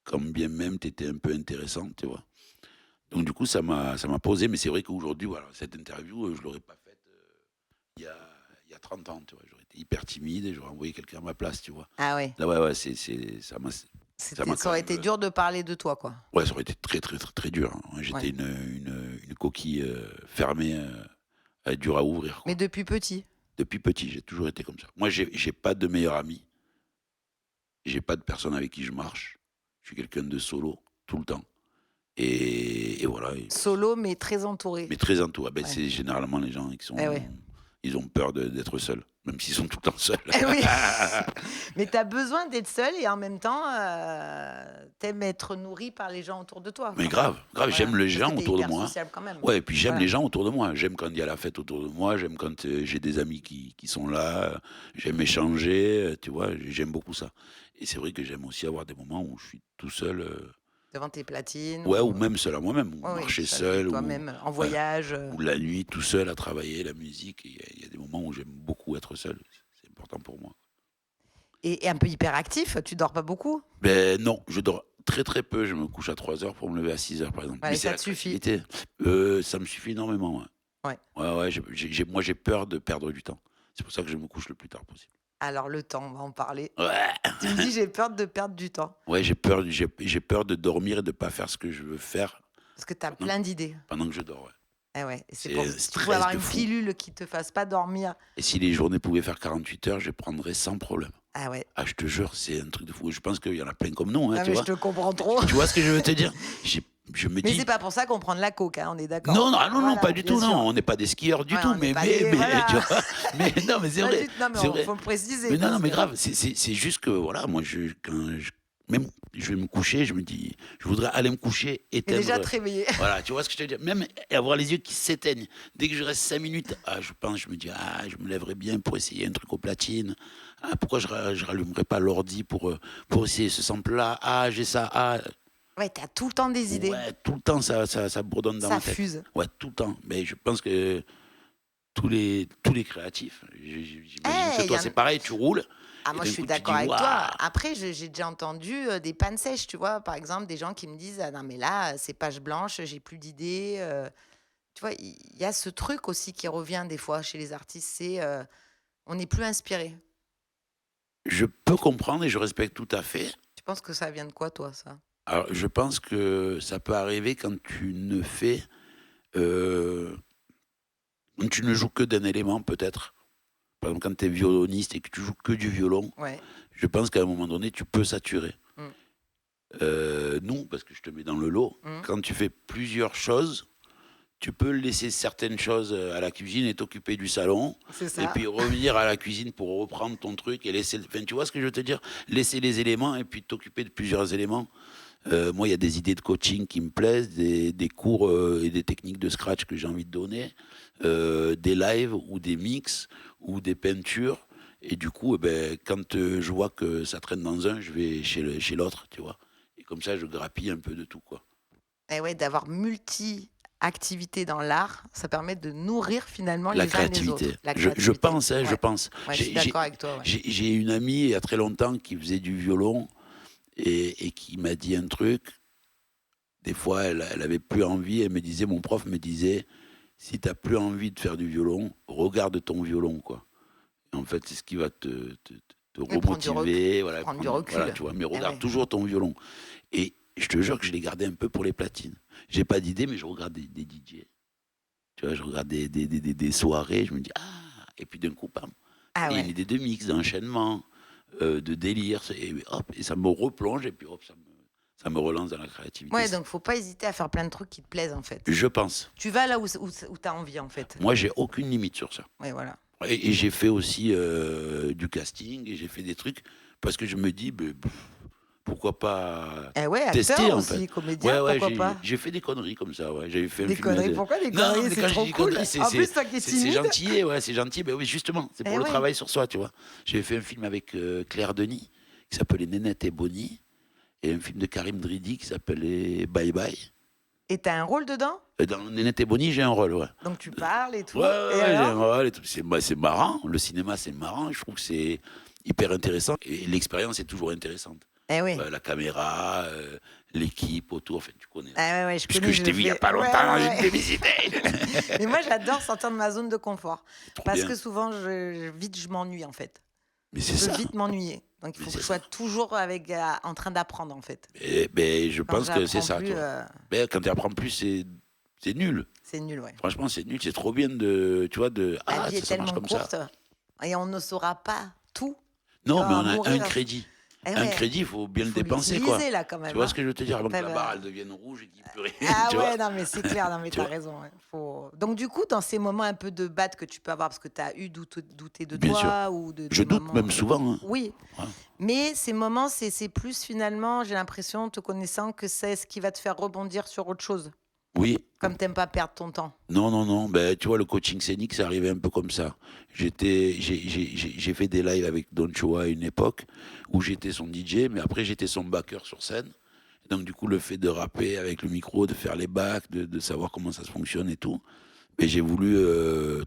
quand bien même tu étais un peu intéressant, tu vois. Donc du coup, ça m'a posé, mais c'est vrai qu'aujourd'hui, voilà, cette interview, je l'aurais pas faite il y a, il y a 30 ans, tu vois. J'aurais été hyper timide et j'aurais envoyé quelqu'un à ma place, tu vois. Ah ouais. Là, ouais, ça m'a Ça quand aurait même, été dur de parler de toi, quoi. ouais, ça aurait été très, très, très, très dur, hein. J'étais Ouais. une coquille fermée, dure à ouvrir, quoi. Mais depuis petit. Depuis petit, j'ai toujours été comme ça. Moi, j'ai pas de meilleur ami. J'ai pas de personne avec qui je marche. Je suis quelqu'un de solo, tout le temps. Et voilà. Solo, mais très entouré. Mais très entouré. Ben, Ouais. c'est généralement les gens qui sont. Eh ouais. Ils ont peur d'être seuls, même s'ils sont tout le temps seuls. Eh oui. Mais tu as besoin d'être seul et en même temps, t'aimes être nourri par les gens autour de toi. Mais grave, Voilà. j'aime les Parce gens que t'es autour de hyper moi. sociable quand même. Ouais, et puis j'aime Voilà. les gens autour de moi. J'aime quand il y a la fête autour de moi. J'aime quand j'ai des amis qui sont là. J'aime échanger, tu vois. J'aime beaucoup ça. Et c'est vrai que j'aime aussi avoir des moments où je suis tout seul. Devant tes platines. Ouais, ou même seul à moi-même. Ou Ouais, oui, marcher seul avec seul. toi-même, en ouais, voyage. ou la nuit tout seul à travailler la musique. Il y a des moments où j'aime beaucoup être seul. C'est important pour moi. Et un peu hyperactif, tu dors pas beaucoup? Ben non, je dors très très peu. Je me couche à 3 heures pour me lever à 6 heures, par exemple. Ouais, Mais ça c'est la te suffit. créativité. Ça me suffit énormément. Ouais. Ouais. Ouais, moi j'ai peur de perdre du temps. C'est pour ça que je me couche le plus tard possible. Alors le temps, on va en parler. Ouais, Tu me dis j'ai peur de perdre du temps ouais, j'ai peur de dormir et de pas faire ce que je veux faire parce que tu as pendant, plein d'idées. pendant que je dors. Ouais. Eh ouais, et C'est pour un si tu stress pouvais avoir de une fou. pilule qui te fasse pas dormir. Et si les journées pouvaient faire 48 heures, je prendrais sans problème. Ah ouais. Ah, je te jure, c'est un truc de fou. Je pense qu'il y en a plein comme nous, hein, Ah tu mais vois. je te comprends trop. Tu vois ce que je veux te dire? je me Mais dis, c'est pas pour ça qu'on prend de la coke, hein, on est d'accord. non, non, ah non, non, Voilà, pas du bien tout, sûr. non, on n'est pas des skieurs du Ouais, tout, on n'est mais, pas mais, des- mais, voilà. tu vois, mais non, mais c'est Pas vrai, du- Non, mais c'est il vrai. faut le préciser. Mais non, non, parce mais que- grave, c'est juste que, voilà, moi, même, je vais me coucher, je me dis, je voudrais aller me coucher, Et déjà éteindre, te réveiller. voilà, tu vois ce que je veux dire, même avoir les yeux qui s'éteignent, dès que je reste 5 minutes, je me dis, je me lèverais bien pour essayer un truc aux platines, pourquoi je rallumerais pas l'ordi pour essayer ce sample-là, j'ai ça, Ouais, t'as tout le temps des idées. ouais, tout le temps, ça bourdonne dans Ça ma tête. fuse. Ouais, tout le temps, mais je pense que tous les créatifs, j'imagine que Eh, toi, c'est pareil, tu roules, Ah, et moi, d'un je suis coup, tu d'accord dis, avec waouh. toi. Après, j'ai déjà entendu des pannes sèches, tu vois. Par exemple, des gens qui me disent, ah non, mais là, c'est page blanche, j'ai plus d'idées. Tu vois, il y a ce truc aussi qui revient des fois chez les artistes, c'est on n'est plus inspiré. Je peux comprendre et je respecte tout à fait. Tu penses que ça vient de quoi, toi, ça? Alors, je pense que ça peut arriver quand euh, quand tu ne joues que d'un élément, peut-être. Par exemple, quand tu es violoniste et que tu joues que du violon, Ouais. je pense qu'à un moment donné, tu peux saturer. Mm. Non, parce que je te mets dans le lot. Mm. Quand tu fais plusieurs choses, tu peux laisser certaines choses à la cuisine et t'occuper du salon, C'est et ça. puis revenir à la cuisine pour reprendre ton truc et laisser. Enfin, tu vois ce que je veux te dire? Laisser les éléments et puis t'occuper de plusieurs éléments. Moi, il y a des idées de coaching qui me plaisent, des cours et des techniques de scratch que j'ai envie de donner, des lives ou des mix ou des peintures. Et du coup, quand je vois que ça traîne dans un, je vais chez l'autre, tu vois. Et comme ça, je grappille un peu de tout, quoi. Et ouais, d'avoir multi-activités dans l'art, ça permet de nourrir finalement La les uns les autres. créativité. La Je créativité. pense, hein, je Ouais. pense. Ouais, je suis d'accord avec toi. Ouais. J'ai une amie il y a très longtemps qui faisait du violon et qui m'a dit un truc. Des fois, elle avait plus envie. Elle me disait, mon prof me disait, si tu n'as plus envie de faire du violon, regarde ton violon, quoi. Et en fait, c'est ce qui va te Oui, prendre du remotiver. Voilà, prendre du recul. voilà, tu vois. Mais regarde ouais. toujours ton violon. Et je te jure que je l'ai gardé un peu pour les platines. J'ai pas d'idée, mais je regarde des DJ. Tu vois, je regarde des soirées, je me dis, et puis d'un coup, bam, Ah il y a ouais. une idée de mix, d'enchaînement, de délire, et hop, et ça me replonge, et puis hop, ça me relance dans la créativité. Ouais, donc faut pas hésiter à faire plein de trucs qui te plaisent en fait. Je pense. Tu vas là où tu as envie en fait. Moi, j'ai aucune limite sur ça. Ouais, voilà. Et j'ai fait aussi du casting, et j'ai fait des trucs, parce que je me dis, pourquoi pas Eh ouais, tester, acteur en aussi, fait. comédien, pourquoi pas? J'ai fait des conneries comme ça, ouais. J'avais fait un Des film conneries, pourquoi des Non, conneries? mais C'est quand je trop dis cool. conneries, En plus, toi qui es c'est timide. gentil, ouais, c'est gentil. Ben oui, justement, c'est pour Eh le ouais. travail sur soi, tu vois. J'avais fait un film avec Claire Denis, qui s'appelait Nénette et Bonnie, et un film de Karim Dridi qui s'appelait Bye Bye. Et t'as un rôle dedans? Dans Nénette et Bonnie, j'ai un rôle, ouais. Donc tu parles et tout. Ouais, Et j'ai un alors? rôle et tout. C'est marrant, le cinéma, c'est marrant. Je trouve que c'est hyper intéressant, et l'expérience est toujours intéressante. Eh oui. La caméra, l'équipe autour, enfin, tu connais. Ah ouais, je Puisque connais, je t'ai vu il n'y a fais. pas longtemps Ouais, dans ouais, une ouais. publicité. Mais moi, j'adore sortir de ma zone de confort. Trop Parce bien. que souvent, vite, je m'ennuie en fait. Mais c'est Je peux ça. vite m'ennuyer. Donc il Mais faut que c'est je sois toujours en train d'apprendre en fait. Je Quand pense que c'est j'apprends ça, plus, toi. Mais quand tu apprends plus, c'est nul. c'est nul, ouais. Franchement, c'est nul. C'est trop bien de, tu vois, La vie est ça marche tellement comme courte ça. et on ne saura pas tout. Non, mais on a mourir. un crédit. Eh Un ouais. crédit, il faut bien le Faut dépenser, quoi. l'utiliser là quand même. Tu vois hein. ce que je veux te dire? Avant que Enfin, la bah, barre elle devienne rouge et qu'il n'y ait plus rien. Ah tu ouais, vois. non mais c'est clair, non mais Tu t'as vois. raison. Ouais. Donc du coup, dans ces moments un peu de batte que tu peux avoir, parce que tu as eu douter de Bien toi ou de Je des doute moments- même souvent. Hein. Oui, Ouais. mais ces moments, c'est plus finalement, j'ai l'impression, te connaissant, que c'est ce qui va te faire rebondir sur autre chose. Oui. Comme t'aimes pas perdre ton temps. Non. Ben, tu vois, le coaching scénique, c'est arrivé un peu comme ça. J'ai fait des lives avec Don Choa à une époque où j'étais son DJ, mais après, j'étais son backer sur scène. Donc, du coup, le fait de rapper avec le micro, de faire les backs, de savoir comment ça se fonctionne et tout, mais j'ai voulu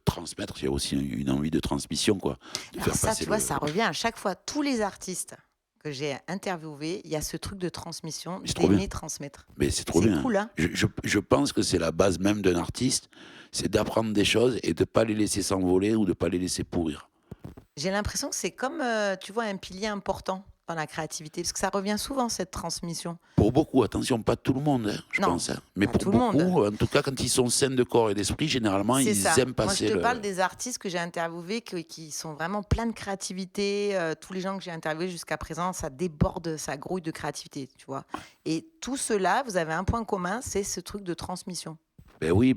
transmettre. Il y a aussi une envie de transmission, quoi. De Alors faire ça, passer tu vois, ça revient à chaque fois. Tous les artistes que j'ai interviewés, il y a ce truc de transmission, Mais c'est trop d'aimer bien. transmettre. Mais c'est trop C'est bien. cool, hein. Je pense que c'est la base même d'un artiste, c'est d'apprendre des choses et de ne pas les laisser s'envoler ou de ne pas les laisser pourrir. J'ai l'impression que c'est comme, tu vois, un pilier important. dans la créativité? Parce que ça revient souvent, cette transmission. Pour beaucoup, attention, pas tout le monde, je Non, pense. Mais pas pour tout le monde. beaucoup, en tout cas, quand ils sont sains de corps et d'esprit, généralement, C'est ils ça. aiment Moi, je passer te le. parle des artistes que j'ai interviewés qui sont vraiment pleins de créativité. Tous les gens que j'ai interviewés jusqu'à présent, ça déborde, ça grouille de créativité, tu vois. Et tout cela, vous avez un point commun, c'est ce truc de transmission. Ben oui,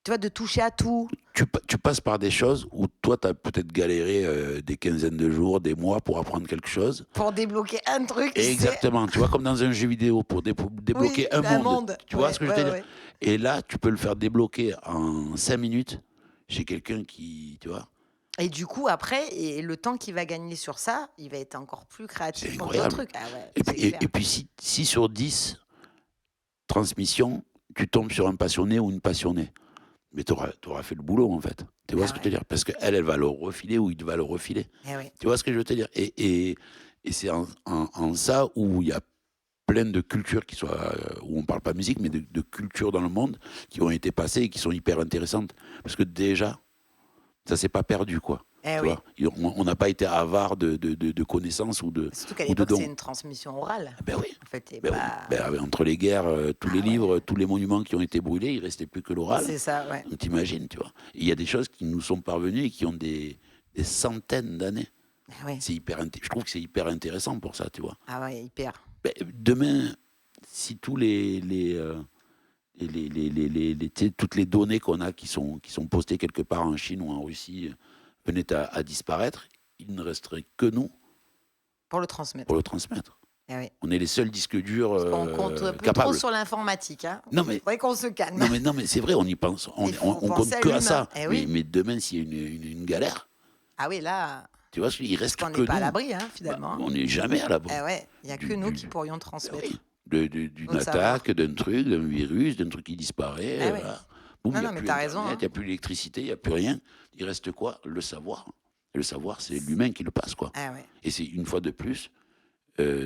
Tu vois, de toucher à tout. tu passes par des choses où toi, tu as peut-être galéré des quinzaines de jours, des mois pour apprendre quelque chose. Pour débloquer un truc, Et exactement, tu vois, comme dans un jeu vidéo, pour débloquer oui, un monde. Tu vois Ouais, ce que je veux ouais, dire? ouais. Et là, tu peux le faire débloquer en 5 minutes chez quelqu'un qui, tu vois, Et du coup, après, et le temps qu'il va gagner sur ça, il va être encore plus c'est créatif pour d'autres incroyable. trucs. Ah ouais, Et c'est puis, clair. et puis si sur 10 transmissions, tu tombes sur un passionné ou une passionnée, mais tu auras fait le boulot, en fait. Tu vois Ah ce que je ouais. veux dire? Parce qu'elle va le refiler ou il va le refiler. Eh oui. Tu vois ce que je veux te dire? Et c'est en ça où il y a plein de cultures où on parle pas musique, mais de cultures dans le monde qui ont été passées et qui sont hyper intéressantes. Parce que déjà, ça s'est pas perdu, quoi. Eh Tu oui. vois? On n'a pas été avare de connaissances ou de Surtout qu'à ou de l'époque, c'est dons. une transmission orale. Ah ben oui. En fait, et Ben oui. pas... Entre les guerres, tous les Ah ouais. livres, tous les monuments qui ont été brûlés, il restait plus que l'oral. C'est ça, ouais. Donc t'imagines, tu vois. Il y a des choses qui nous sont parvenues et qui ont des centaines d'années. Ah ouais. Je trouve que c'est hyper intéressant pour ça, tu vois. Ah ouais, hyper. Ben, demain, si tous tu sais, toutes les données qu'on a qui sont postées quelque part en Chine ou en Russie venaient à disparaître, il ne resterait que nous Pour le transmettre. pour le transmettre. Eh oui. On est les seuls disques durs Parce qu'on compte un peu trop capables. sur l'informatique. Hein. Non, Il mais- faudrait qu'on se calme. Non mais c'est vrai, on y pense. On Il faut compte penser à que à l'humain. ça. Eh oui. Mais demain, s'il y a une galère, Ah oui, là, tu vois, il parce reste qu'on que n'est pas à nous. l'abri, hein, Bah, finalement. on n'est jamais à l'abri. Eh ouais, il n'y a que nous qui pourrions Ben transmettre. oui. D'une Faut le savoir. attaque, d'un truc, d'un virus, d'un truc qui disparaît. Ah ouais. Voilà. Boum, Non, il n'y non, a mais plus t'as Internet, raison, hein. il n'y a plus l'électricité, il n'y a plus rien. Il reste quoi? Le savoir. Et le savoir, c'est l'humain qui le passe, quoi. Ah ouais. Et c'est une fois de plus,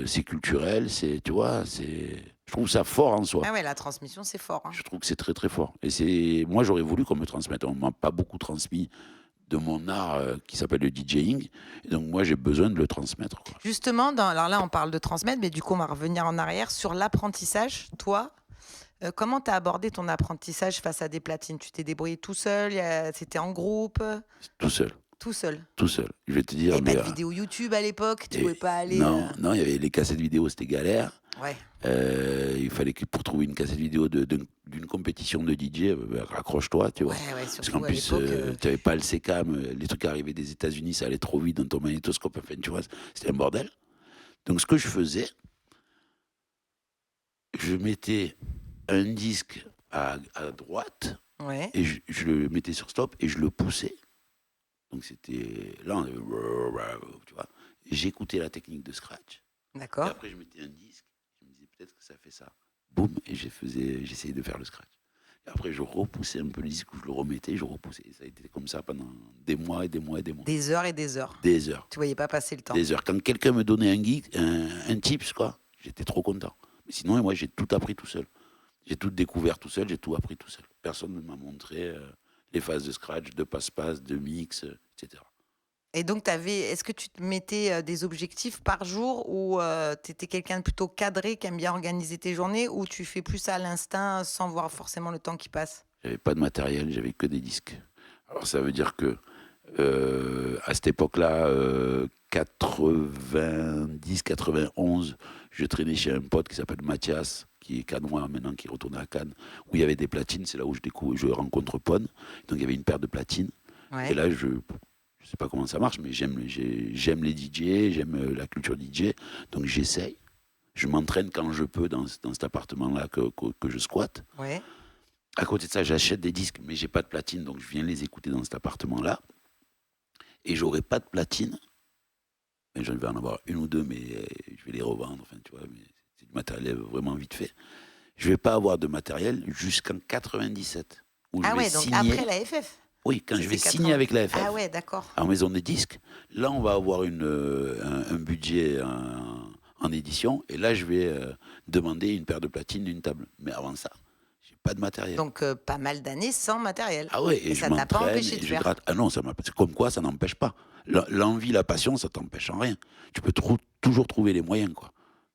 c'est culturel, tu vois, je trouve ça fort en soi. Ah ouais, la transmission, c'est fort. Hein. Je trouve que c'est très très fort. Et moi, j'aurais voulu qu'on me transmette. On m'a pas beaucoup transmis de mon art qui s'appelle le DJing. Et donc moi, j'ai besoin de le transmettre, quoi. Justement, alors là, on parle de transmettre, mais du coup, on va revenir en arrière sur l'apprentissage. Toi, comment tu as abordé ton apprentissage face à des platines? Tu t'es débrouillé tout seul? C'était en groupe? Tout seul. Tout seul? Tout seul. Je vais te Il dire. n'y avait mais, pas de vidéo YouTube à l'époque? Tu et- pouvais pas aller... non, non, il y avait les cassettes vidéo, c'était galère. Ouais. Il fallait que pour trouver une cassette vidéo d'une compétition de DJ, accroche-toi, tu vois. Ouais, Parce surtout qu'en à plus, l'époque. tu n'avais pas le CCAM, les trucs arrivaient des États-Unis, ça allait trop vite dans ton magnétoscope, enfin, tu vois, c'était un bordel. Donc ce que je faisais, je mettais un disque à droite Ouais. et je le mettais sur stop et je le poussais. Donc c'était là, tu vois. J'écoutais la technique de scratch. Et D'accord. après je mettais un disque, je me disais peut-être que ça fait ça. Boum, et j'essayais de faire le scratch. Et après je repoussais un peu le disque, je le remettais, je repoussais. Et ça a été comme ça pendant des mois et des mois et des mois. Des heures et des heures. Des heures. Tu voyais pas passer le temps. Des heures. Quand quelqu'un me donnait un tips, quoi, j'étais trop content. Mais sinon, moi, j'ai tout appris tout seul. J'ai tout découvert tout seul, j'ai tout appris tout seul. Personne ne m'a montré les phases de scratch, de passe-passe, de mix, etc. Et donc, est-ce que tu te mettais des objectifs par jour ou tu étais quelqu'un de plutôt cadré qui aime bien organiser tes journées ou tu fais plus ça à l'instinct sans voir forcément le temps qui passe? J'avais pas de matériel, j'avais que des disques. Alors ça veut dire que à cette époque-là, 90, 91, je traînais chez un pote qui s'appelle Mathias, qui est cannois maintenant, qui est retourné à Cannes, où il y avait des platines. C'est là où je rencontre Pone. Donc il y avait une paire de platines. Ouais. Et là, je sais pas comment ça marche, mais j'aime les DJ, j'aime la culture DJ. Donc j'essaye. Je m'entraîne quand je peux dans cet appartement-là que je squatte. Ouais. À côté de ça, j'achète des disques, mais j'ai pas de platine, donc je viens les écouter dans cet appartement-là. Et j'aurai pas de platine. Mais je vais en avoir une ou deux, mais je vais les revendre. Enfin, tu vois, mais c'est du matériel vraiment vite fait. Je vais pas avoir de matériel jusqu'en 97. Où je Ah vais ouais, donc signer. après la FF. Oui, quand je vais C'était signer 80. avec la FF. Ah ouais, d'accord. En maison de disques. Là, on va avoir un budget en édition. Et là, je vais demander une paire de platines, une table. Mais avant ça, j'ai pas de matériel. Donc pas mal d'années sans matériel. Ah ouais, et je ça t'a pas m'entraîne, empêché de et je faire. gratte. Ah non, c'est comme quoi, ça n'empêche pas. L'envie, la passion, ça t'empêche en rien. Tu peux toujours trouver les moyens, quoi.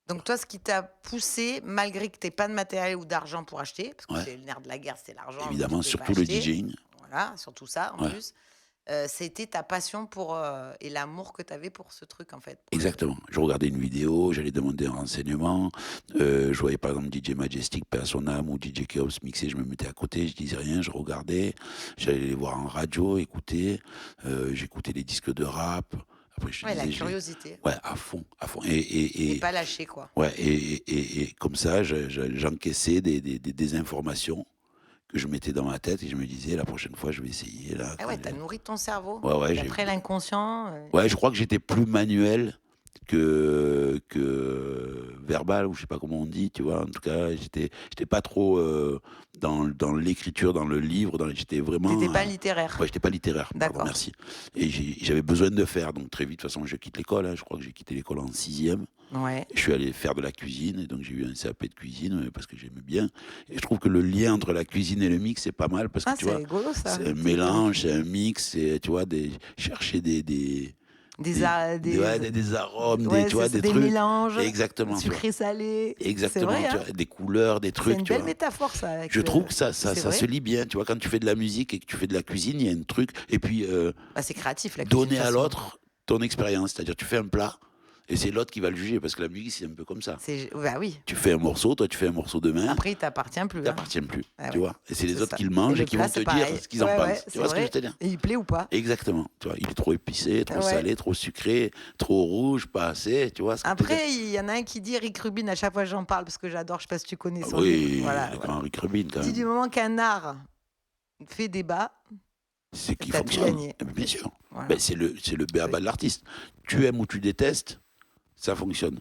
Donc toi, ce qui t'a poussé, malgré que tu pas de matériel ou d'argent pour acheter, parce que Ouais. c'est le nerf de la guerre, c'est l'argent, donc tu Évidemment, pouvais pas surtout le acheter. DJing. Voilà, surtout ça en Ouais. plus. C'était ta passion et l'amour que tu avais pour ce truc, en fait. Exactement. Je regardais une vidéo, j'allais demander un renseignement. Je voyais par exemple DJ Majestic, paix à son âme, ou DJ Chaos mixé, je me mettais à côté, je disais rien, je regardais. J'allais les voir en radio, écouter. J'écoutais les disques de rap. Après, je te Ouais, la disais, curiosité. ouais, à fond, à fond. Et pas lâcher, quoi. Ouais, et comme ça, j'encaissais des informations que je mettais dans ma tête et je me disais, la prochaine fois, je vais essayer. Là, Ah ouais, t'as nourri ton cerveau. Ouais, ouais, Et après, l'inconscient. ouais, je crois que j'étais plus manuel que verbal, ou je sais pas comment on dit, tu vois. En tout cas, j'étais pas trop dans l'écriture, dans le livre, j'étais vraiment... T'étais pas littéraire. Ouais, j'étais pas littéraire, pardon, D'accord. merci. Et j'avais besoin de faire, donc très vite, de toute façon, je quitte l'école, hein. Je crois que j'ai quitté l'école en 6e. Ouais. Je suis allé faire de la cuisine, et donc j'ai eu un CAP de cuisine, parce que j'aimais bien. Et je trouve que le lien entre la cuisine et le mix, c'est pas mal, parce que tu vois, c'est rigolo, ça. c'est un mélange, c'est un mix, c'est, tu vois, chercher des arômes, ouais, tu vois, des des trucs. mélanges. Exactement. Sucré-salé. Exactement. C'est vrai, tu hein. vois, des couleurs, des trucs. C'est une tu belle vois. métaphore, ça. Avec Je trouve que ça c'est se vrai. lie bien. Tu vois, quand tu fais de la musique et que tu fais de la cuisine, il y a un truc. Et puis, Bah, c'est créatif, la cuisine. donner de toute à façon. l'autre ton expérience. C'est-à-dire, tu fais un plat et c'est l'autre qui va le juger, parce que la musique, c'est un peu comme ça. Bah oui. Tu fais un morceau, toi, tu fais un morceau demain. Après, il t'appartient plus. Il t'appartient plus, Ah tu ouais. vois. Et c'est les C'est autres ça. qui le mangent Et et le qui plat, vont te c'est dire pareil. ce qu'ils en Ouais, pensent. ouais, Tu vois ce que je veux te dire? Et il plaît ou pas? Exactement. Tu vois, il est trop épicé, trop Ouais. salé, trop sucré, trop rouge, pas assez. Tu vois ce que je veux te dire? Après, il y en a un qui dit Rick Rubin, à chaque fois j'en parle parce que j'adore, je sais pas si tu connais son Oui, livre. Voilà, le voilà. grand Rick Rubin, quand Il dit du même. moment qu'un art fait débat, C'est qui t'as tout fonctionne. gagné. Bien sûr. Voilà. Ben, c'est le béaba de l'artiste. Tu aimes ou tu détestes, ça fonctionne.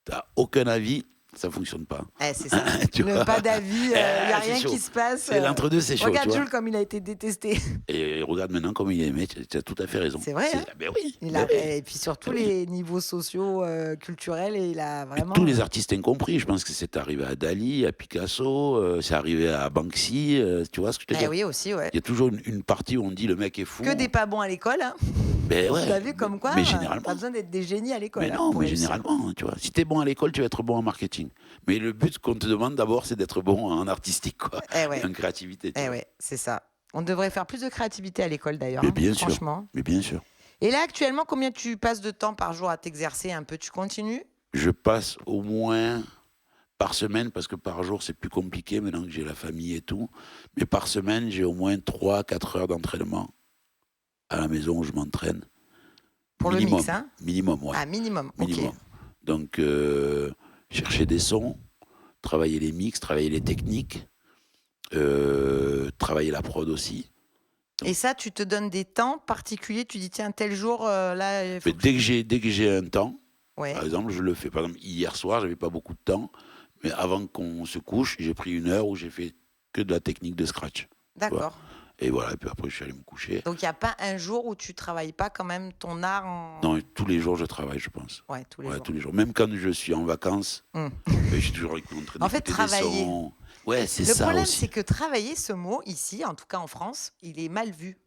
T'as aucun avis, ça fonctionne pas. C'est ça. Tu vois? Pas d'avis, il n'y a c'est rien chaud. qui se passe. C'est l'entre-deux, c'est chaud. Regarde tu vois. Jules comme il a été détesté. Et regarde maintenant comme il est aimé, tu as tout à fait raison. C'est vrai, hein. Ben oui. Il ben a, oui. Et puis sur tous Oui. les niveaux sociaux, culturels, et il a Et vraiment. tous les artistes incompris, je pense que c'est arrivé à Dali, à Picasso, c'est arrivé à Banksy, tu vois ce que je te dis? Oui, aussi, ouais. Il y a toujours une partie où on dit le mec est fou. Que des pas bons à l'école, hein. Ben ouais, Vous avez vu comme quoi, mais généralement. pas besoin d'être des génies à l'école. Mais hein, non, pour mais réussir. généralement, tu vois, si t'es bon à l'école, tu vas être bon en marketing. Mais le but qu'on te demande d'abord, c'est d'être bon en artistique, quoi, Ouais. en créativité. Tu vois. Ouais, c'est ça. On devrait faire plus de créativité à l'école d'ailleurs. Mais bien sûr. Franchement. Mais bien sûr. Et là, actuellement, combien tu passes de temps par jour à t'exercer un peu? Tu continues? Je passe au moins par semaine, parce que par jour, c'est plus compliqué maintenant que j'ai la famille et tout. Mais par semaine, j'ai au moins 3-4 heures d'entraînement à la maison où je m'entraîne. Pour minimum, le mix, hein? Minimum, ouais. Ah, minimum. Minimum. Ok. Donc, chercher des sons, travailler les mix, travailler les techniques, travailler la prod aussi. Et ça, tu te donnes des temps particuliers? Tu dis, tiens, tel jour, là, il faut Mais dès que j'ai un temps, Ouais. par exemple, je le fais. Par exemple, hier soir, j'avais pas beaucoup de temps, mais avant qu'on se couche, j'ai pris 1 heure où j'ai fait que de la technique de scratch. D'accord. Et voilà, et puis après, je suis allé me coucher. Donc, il n'y a pas un jour où tu travailles pas quand même ton art en... Non, tous les jours, je travaille, je pense. Ouais, tous les Ouais, jours. tous les jours. Même quand je suis en vacances, Hum. je suis toujours en train d'écouter En fait, travailler. des sons. Ouais, c'est Le ça problème, aussi. c'est que travailler, ce mot, ici, en tout cas en France, il est mal vu.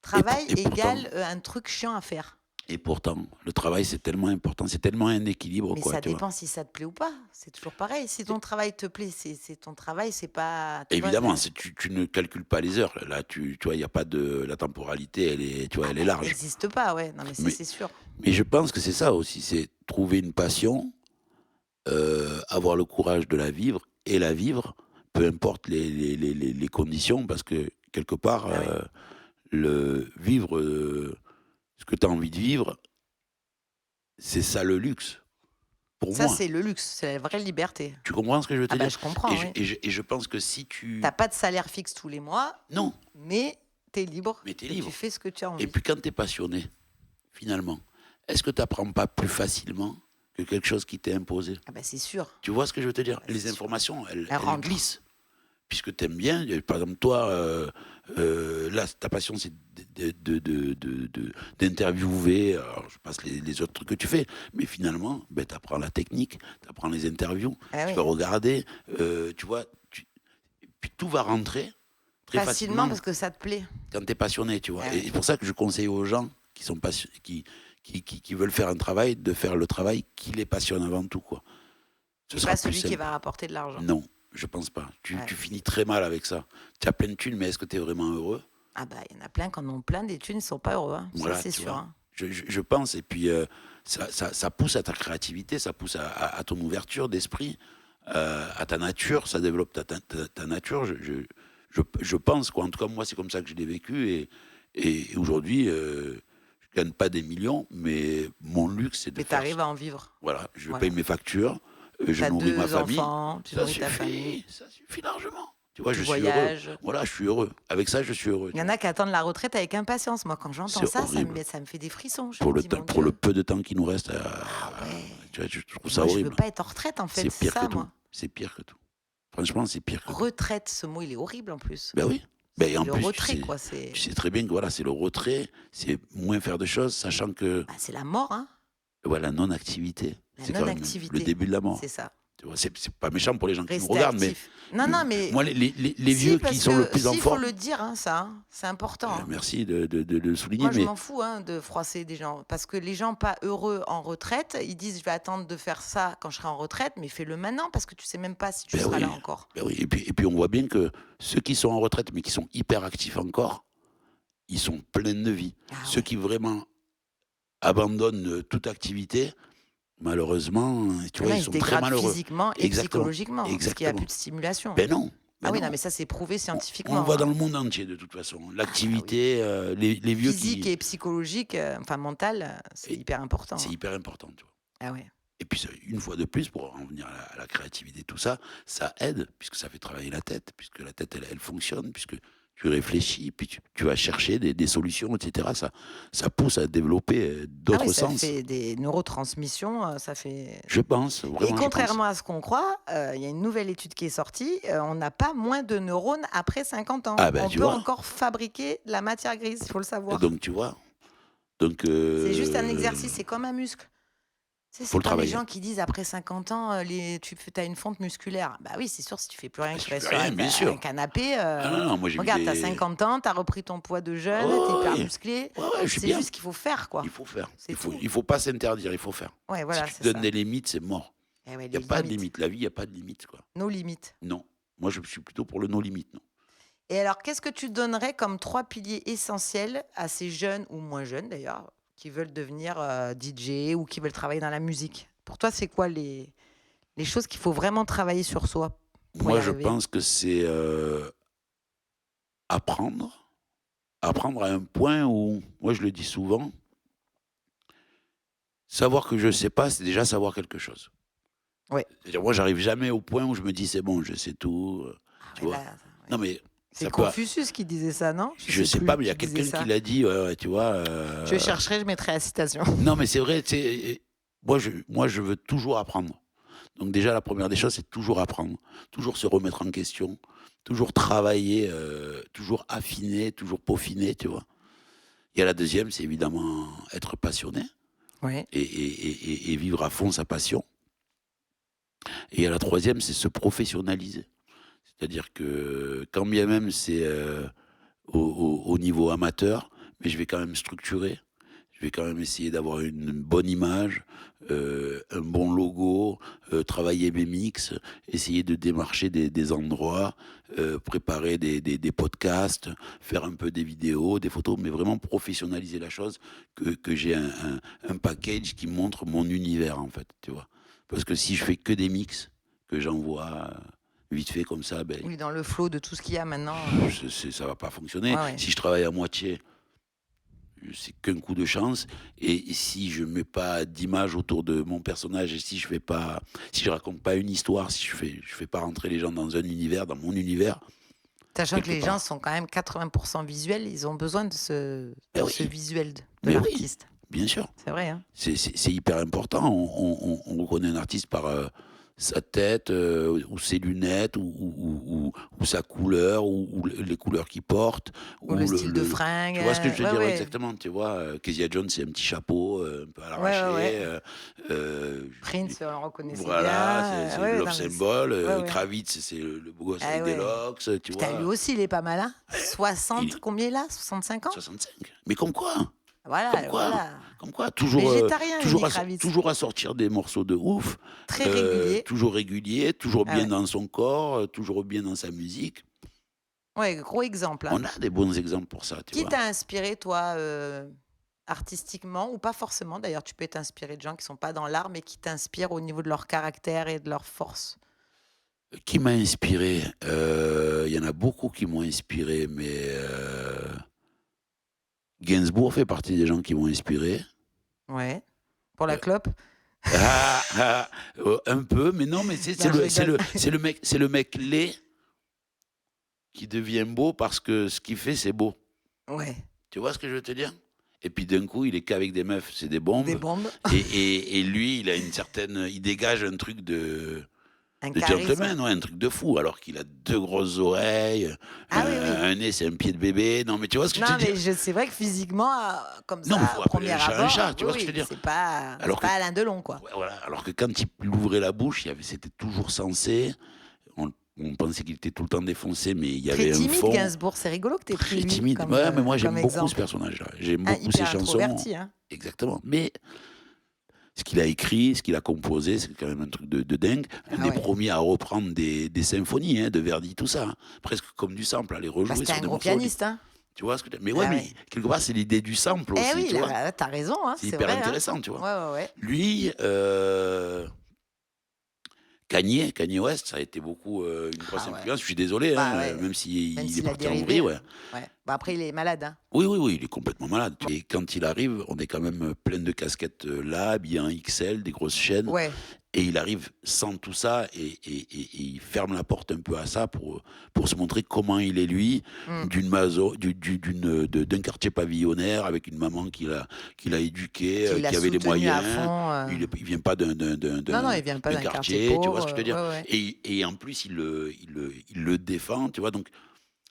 Travail et pourtant- égale un truc chiant à faire. Et pourtant, le travail, c'est tellement important. C'est tellement un équilibre, Mais quoi. ça tu vois. dépend si ça te plaît ou pas. C'est toujours pareil. Si ton travail te plaît, c'est ton travail, c'est pas... tu vois, Évidemment, tu ne calcules pas les heures. Là, tu vois, il n'y a pas de... La temporalité, elle est, tu vois, elle est elle large. n'existe pas, ouais. Non, mais ça, Mais- c'est sûr. Mais je pense que c'est ça aussi, c'est trouver une passion, avoir le courage de la vivre et la vivre, peu importe les conditions, parce que quelque part, Ah ouais. le vivre ce que tu as envie de vivre, c'est ça le luxe, pour Ça, moi. c'est le luxe. C'est la vraie liberté. Tu comprends ce que je veux te Ah bah, dire? je comprends, et, oui. et je pense que si tu... T'as pas de salaire fixe tous les mois, Non, mais t'es libre. Mais t'es et libre. Tu fais ce que tu as envie. et puis quand tu es passionné, finalement, est-ce que tu n'apprends pas plus facilement que quelque chose qui t'est imposé? Ah bah, c'est sûr. Tu vois ce que je veux te dire? C'est Les sûr. informations, elles rentrent. glissent. Puisque tu aimes bien, par exemple, toi, là, ta passion, c'est d'interviewer, alors, je passe les autres trucs que tu fais, mais finalement, ben, tu apprends la technique, tu apprends les interviews, Ah tu oui. peux regarder, tu vois, puis tout va rentrer très Facilement facilement parce que ça te plaît. quand tu es passionné, tu vois. Ah Et oui. c'est pour ça que je conseille aux gens qui veulent faire un travail, de faire le travail qui les passionne avant tout, quoi. Ce C'est sera pas plus celui qui simple. va rapporter de l'argent. Non, je pense pas. Ouais. Tu finis très mal avec ça. Tu as plein de thunes, mais est-ce que tu es vraiment heureux? Ah bah, il y en a plein qui en ont plein des thunes, ils sont pas heureux, hein. Ça, Voilà, c'est tu sûr, vois. hein. Je pense, et puis ça pousse à ta créativité, ça pousse à ton ouverture d'esprit, à ta nature, ça développe ta nature. Je pense, quoi. En tout cas, moi, c'est comme ça que je l'ai vécu, et aujourd'hui, je gagne pas des millions, mais mon luxe, c'est de Mais faire. t'arrives à en vivre. Voilà, je Voilà. paye mes factures, je T'as nourris ma 2 famille. enfants, tu Ça nourris ta famille, suffit, ça suffit largement. Tu vois, tu je suis heureux. voyages. Voilà, je suis heureux. Avec ça, je suis heureux. Il y en a qui attendent la retraite avec impatience. Moi, quand j'entends C'est ça, horrible. ça me fait des frissons. Je Pour me le, dis, temps, mon pour le Dieu. peu de temps qui nous reste, Ah ouais. tu vois, je trouve Et ça moi, je veux horrible. pas être en retraite, en fait. C'est C'est pire ça, que tout. moi. C'est pire que tout. Franchement, c'est pire que tout. Retraite, ce mot, il est horrible en plus. Ben oui. Ben, et en Le plus, retrait, quoi. C'est tu sais très bien que voilà, c'est le retrait, c'est moins faire de choses, sachant que bah, c'est la mort, hein. voilà, non-activité, La c'est quand même non-activité. le début de la mort. C'est ça. Tu vois, c'est pas méchant pour les gens qui nous Rester regardent, mais actif. Non, mais moi, les si, vieux parce qui sont que le plus en si, il faut forme, le dire, hein, ça. Hein. C'est important. Hein. merci de le souligner, Moi, je mais m'en fous hein, de froisser des gens. Parce que les gens pas heureux en retraite, ils disent je vais attendre de faire ça quand je serai en retraite, mais fais-le maintenant parce que tu sais même pas si tu ben seras oui, là encore. ben oui. Et puis on voit bien que ceux qui sont en retraite, mais qui sont hyper actifs encore, ils sont pleins de vie. Ah Ceux ouais. qui vraiment abandonnent toute activité, malheureusement, tu vois, Là, ils ils se sont très dégradent malheureux. physiquement et Exactement. psychologiquement parce qu'il n'y a Exactement. plus de stimulation. Ben non. Ah Ben oui, non, non. mais ça, c'est prouvé On scientifiquement. le voit dans Hein. le monde entier, de toute façon. Ah bah oui. L'activité, les vieux Physique qui. et psychologique, enfin mental, c'est Et hyper important. C'est Hein. hyper important, tu vois. Ah ouais. Et puis, une fois de plus, pour en venir à la créativité, tout ça, ça aide, puisque ça fait travailler la tête, puisque la tête, elle fonctionne, puisque tu réfléchis, puis tu vas chercher des solutions, etc. Ça pousse à développer Ah d'autres oui, ça sens. fait des neurotransmissions, ça fait... Je pense, Et vraiment, je pense. contrairement à ce qu'on croit, il y a une nouvelle étude qui est sortie, on n'a pas moins de neurones après 50 ans. Ah ben, On tu peut vois. encore fabriquer de la matière grise, il faut le savoir. Donc, tu vois. Donc, C'est juste un exercice, c'est comme un muscle. Tu sais, faut c'est le comme les travailler. gens qui disent après 50 ans, tu as une fonte musculaire. Bah oui, c'est sûr, si tu fais plus rien Ah, que si tu tu restes fais sur rien, bien sûr. un canapé. Ah non, non, moi j'ai vu Regarde, t'as des. 50 ans, t'as repris ton poids de jeune, Ouais, t'es hyper ouais. musclé. Ouais, je suis C'est bien. juste qu'il faut faire, quoi. Il faut faire. C'est tout. Il faut pas s'interdire, il faut faire. Ouais, voilà, Si tu c'est te ça. donnes des limites, c'est mort. Eh ouais, Il n'y a les pas de limites. limite. La vie, il n'y a pas de limite, quoi. Nos limites. Non. Moi, je suis plutôt pour le no limite, non. Et alors, qu'est-ce que tu donnerais comme 3 piliers essentiels à ces jeunes, ou moins jeunes d'ailleurs, qui veulent devenir DJ ou qui veulent travailler dans la musique? Pour toi, c'est quoi les choses qu'il faut vraiment travailler sur soi pour y Moi, je arriver? pense que c'est apprendre. Apprendre à un point où, moi, je le dis souvent, savoir que je ne sais pas, c'est déjà savoir quelque chose. Ouais. C'est-à-dire, moi, j'arrive jamais au point où je me dis, c'est bon, je sais tout. Ah Tu ouais, vois. là, ouais. Non, mais C'est ça peut. Confucius qui disait ça, non? Je sais plus pas, mais il y a qui disait quelqu'un ça. qui l'a dit, ouais, tu vois. Je chercherai, je mettrai la citation. Non, mais c'est vrai, moi, je veux toujours apprendre. Donc déjà, la première des choses, c'est toujours apprendre, toujours se remettre en question, toujours travailler, toujours affiner, toujours peaufiner, tu vois. Il y a la deuxième, c'est évidemment être passionné Ouais. et vivre à fond sa passion. Et il y a la troisième, c'est se professionnaliser. C'est-à-dire que quand bien même c'est au niveau amateur, mais je vais quand même structurer. Je vais quand même essayer d'avoir une bonne image, un bon logo, travailler mes mix, essayer de démarcher des endroits, préparer des podcasts, faire un peu des vidéos, des photos, mais vraiment professionnaliser la chose, que j'ai un package qui montre mon univers, en fait, tu vois. Parce que si je fais que des mix, que j'envoie vite fait comme ça, ben, Oui, dans le flot de tout ce qu'il y a maintenant. ça va pas fonctionner. Ouais, ouais. Si je travaille à moitié, c'est qu'un coup de chance. Et si je mets pas d'image autour de mon personnage, et si je raconte pas une histoire, si je fais pas rentrer les gens dans un univers, dans mon univers. Sachant que quelque les part. gens sont quand même 80% visuels, ils ont besoin de ce oui. visuel de Mais oui. l'artiste. Bien sûr, C'est vrai, hein? c'est hyper important. On reconnaît un artiste par sa tête, ou ses lunettes, ou sa couleur, ou les couleurs qu'il porte, Ou le style de fringue. Tu vois ce que je veux ouais, dire ouais. exactement, tu vois. Kezia Jones, c'est un petit chapeau, un peu à l'arraché. Ouais. euh, Prince, on le reconnaissait voilà, bien. c'est Ouais, le non, love mais symbol. ouais. Kravitz, c'est le beau gosse Ah avec des ouais. locks, tu Putain, vois. lui aussi, il est pas mal, hein? 60, il- combien là? 65 ans? 65. Mais comme quoi, Comme Voilà, quoi, voilà. comme quoi, toujours, Végétarien, toujours, Lenny à, Kravitz. toujours à sortir des morceaux de ouf, Très régulier. toujours régulier, toujours Ah bien ouais. dans son corps, toujours bien dans sa musique. Ouais, gros exemple, hein. On a des bons exemples pour ça, tu Qui vois. t'a inspiré, toi, artistiquement ou pas forcément d'ailleurs, tu peux t'inspirer de gens qui sont pas dans l'art, mais qui t'inspirent au niveau de leur caractère et de leur force? Qui m'a inspiré? Il y en a beaucoup qui m'ont inspiré, mais Gainsbourg fait partie des gens qui m'ont inspiré. Ouais. Pour la Heu, clope? un peu, mais non, mais c'est Non, je rigole. c'est le mec laid qui devient beau parce que ce qu'il fait, c'est beau. Ouais, Tu vois ce que je veux te dire? Et puis d'un coup, il est qu'avec des meufs, c'est des des bombes bombes, et lui, il a une certaine il dégage un truc un de charisme. gentleman, ouais, un truc de fou, alors qu'il a 2 grosses oreilles, Ah oui, oui. un nez, c'est un pied de bébé. Non, mais tu vois ce que je Non, veux te mais dire? c'est vrai que physiquement, comme Non, mais ça, faut au appeler premier un abord, chat, tu oui, vois ce que je veux oui, dire? c'est Alors que pas Alain Delon, quoi. ouais, voilà, alors que quand il ouvrait la bouche, il y avait c'était toujours censé, on pensait qu'il était tout le temps défoncé, mais il y Très avait un timide, fond. Gainsbourg, c'est rigolo que tu aies pris Très lui timide. comme, Ouais, mais moi comme j'aime beaucoup ce exemple. personnage-là. J'aime Ah, beaucoup ses hyper chansons. introverti, hein. Exactement. Mais ce qu'il a écrit, ce qu'il a composé, c'est quand même un truc de dingue. Un Ah des ouais. premiers à reprendre des symphonies, hein, de Verdi, tout ça, hein. Presque comme du sample, à les Bah, rejouer c'était sur un des gros morceaux. pianiste, hein. Tu vois ce que Mais ouais, Ah mais ouais. quelque part, c'est l'idée du sample Eh aussi, oui, tu vois. tu raison, hein, C'est c'est hyper vrai, hein. intéressant, tu vois. Ouais, ouais, ouais. Lui, Kanye West, ça a été beaucoup une grosse Ah ouais. influence. Je suis désolé, hein, Bah ouais, même même s'il est s'il a parti en dérivé, vrille, ouais. hein. Ouais. Bah, après, il est malade, hein. Oui, oui, oui, il est complètement malade. Et quand il arrive, on est quand même plein de casquettes là, habillé en XL, des grosses chaînes. Ouais. Et il arrive sans tout ça et il ferme la porte un peu à ça pour se montrer comment il est lui, Mmh. d'un quartier pavillonnaire avec une maman qu'il a éduqué, Qui l'a qui avait les soutenu à moyens. fond, Il vient pas non, non, il vient pas d'un d'un quartier quartier, tu vois pauvre, ce que je veux dire? ouais, ouais. Et en plus, il le défend, tu vois? Donc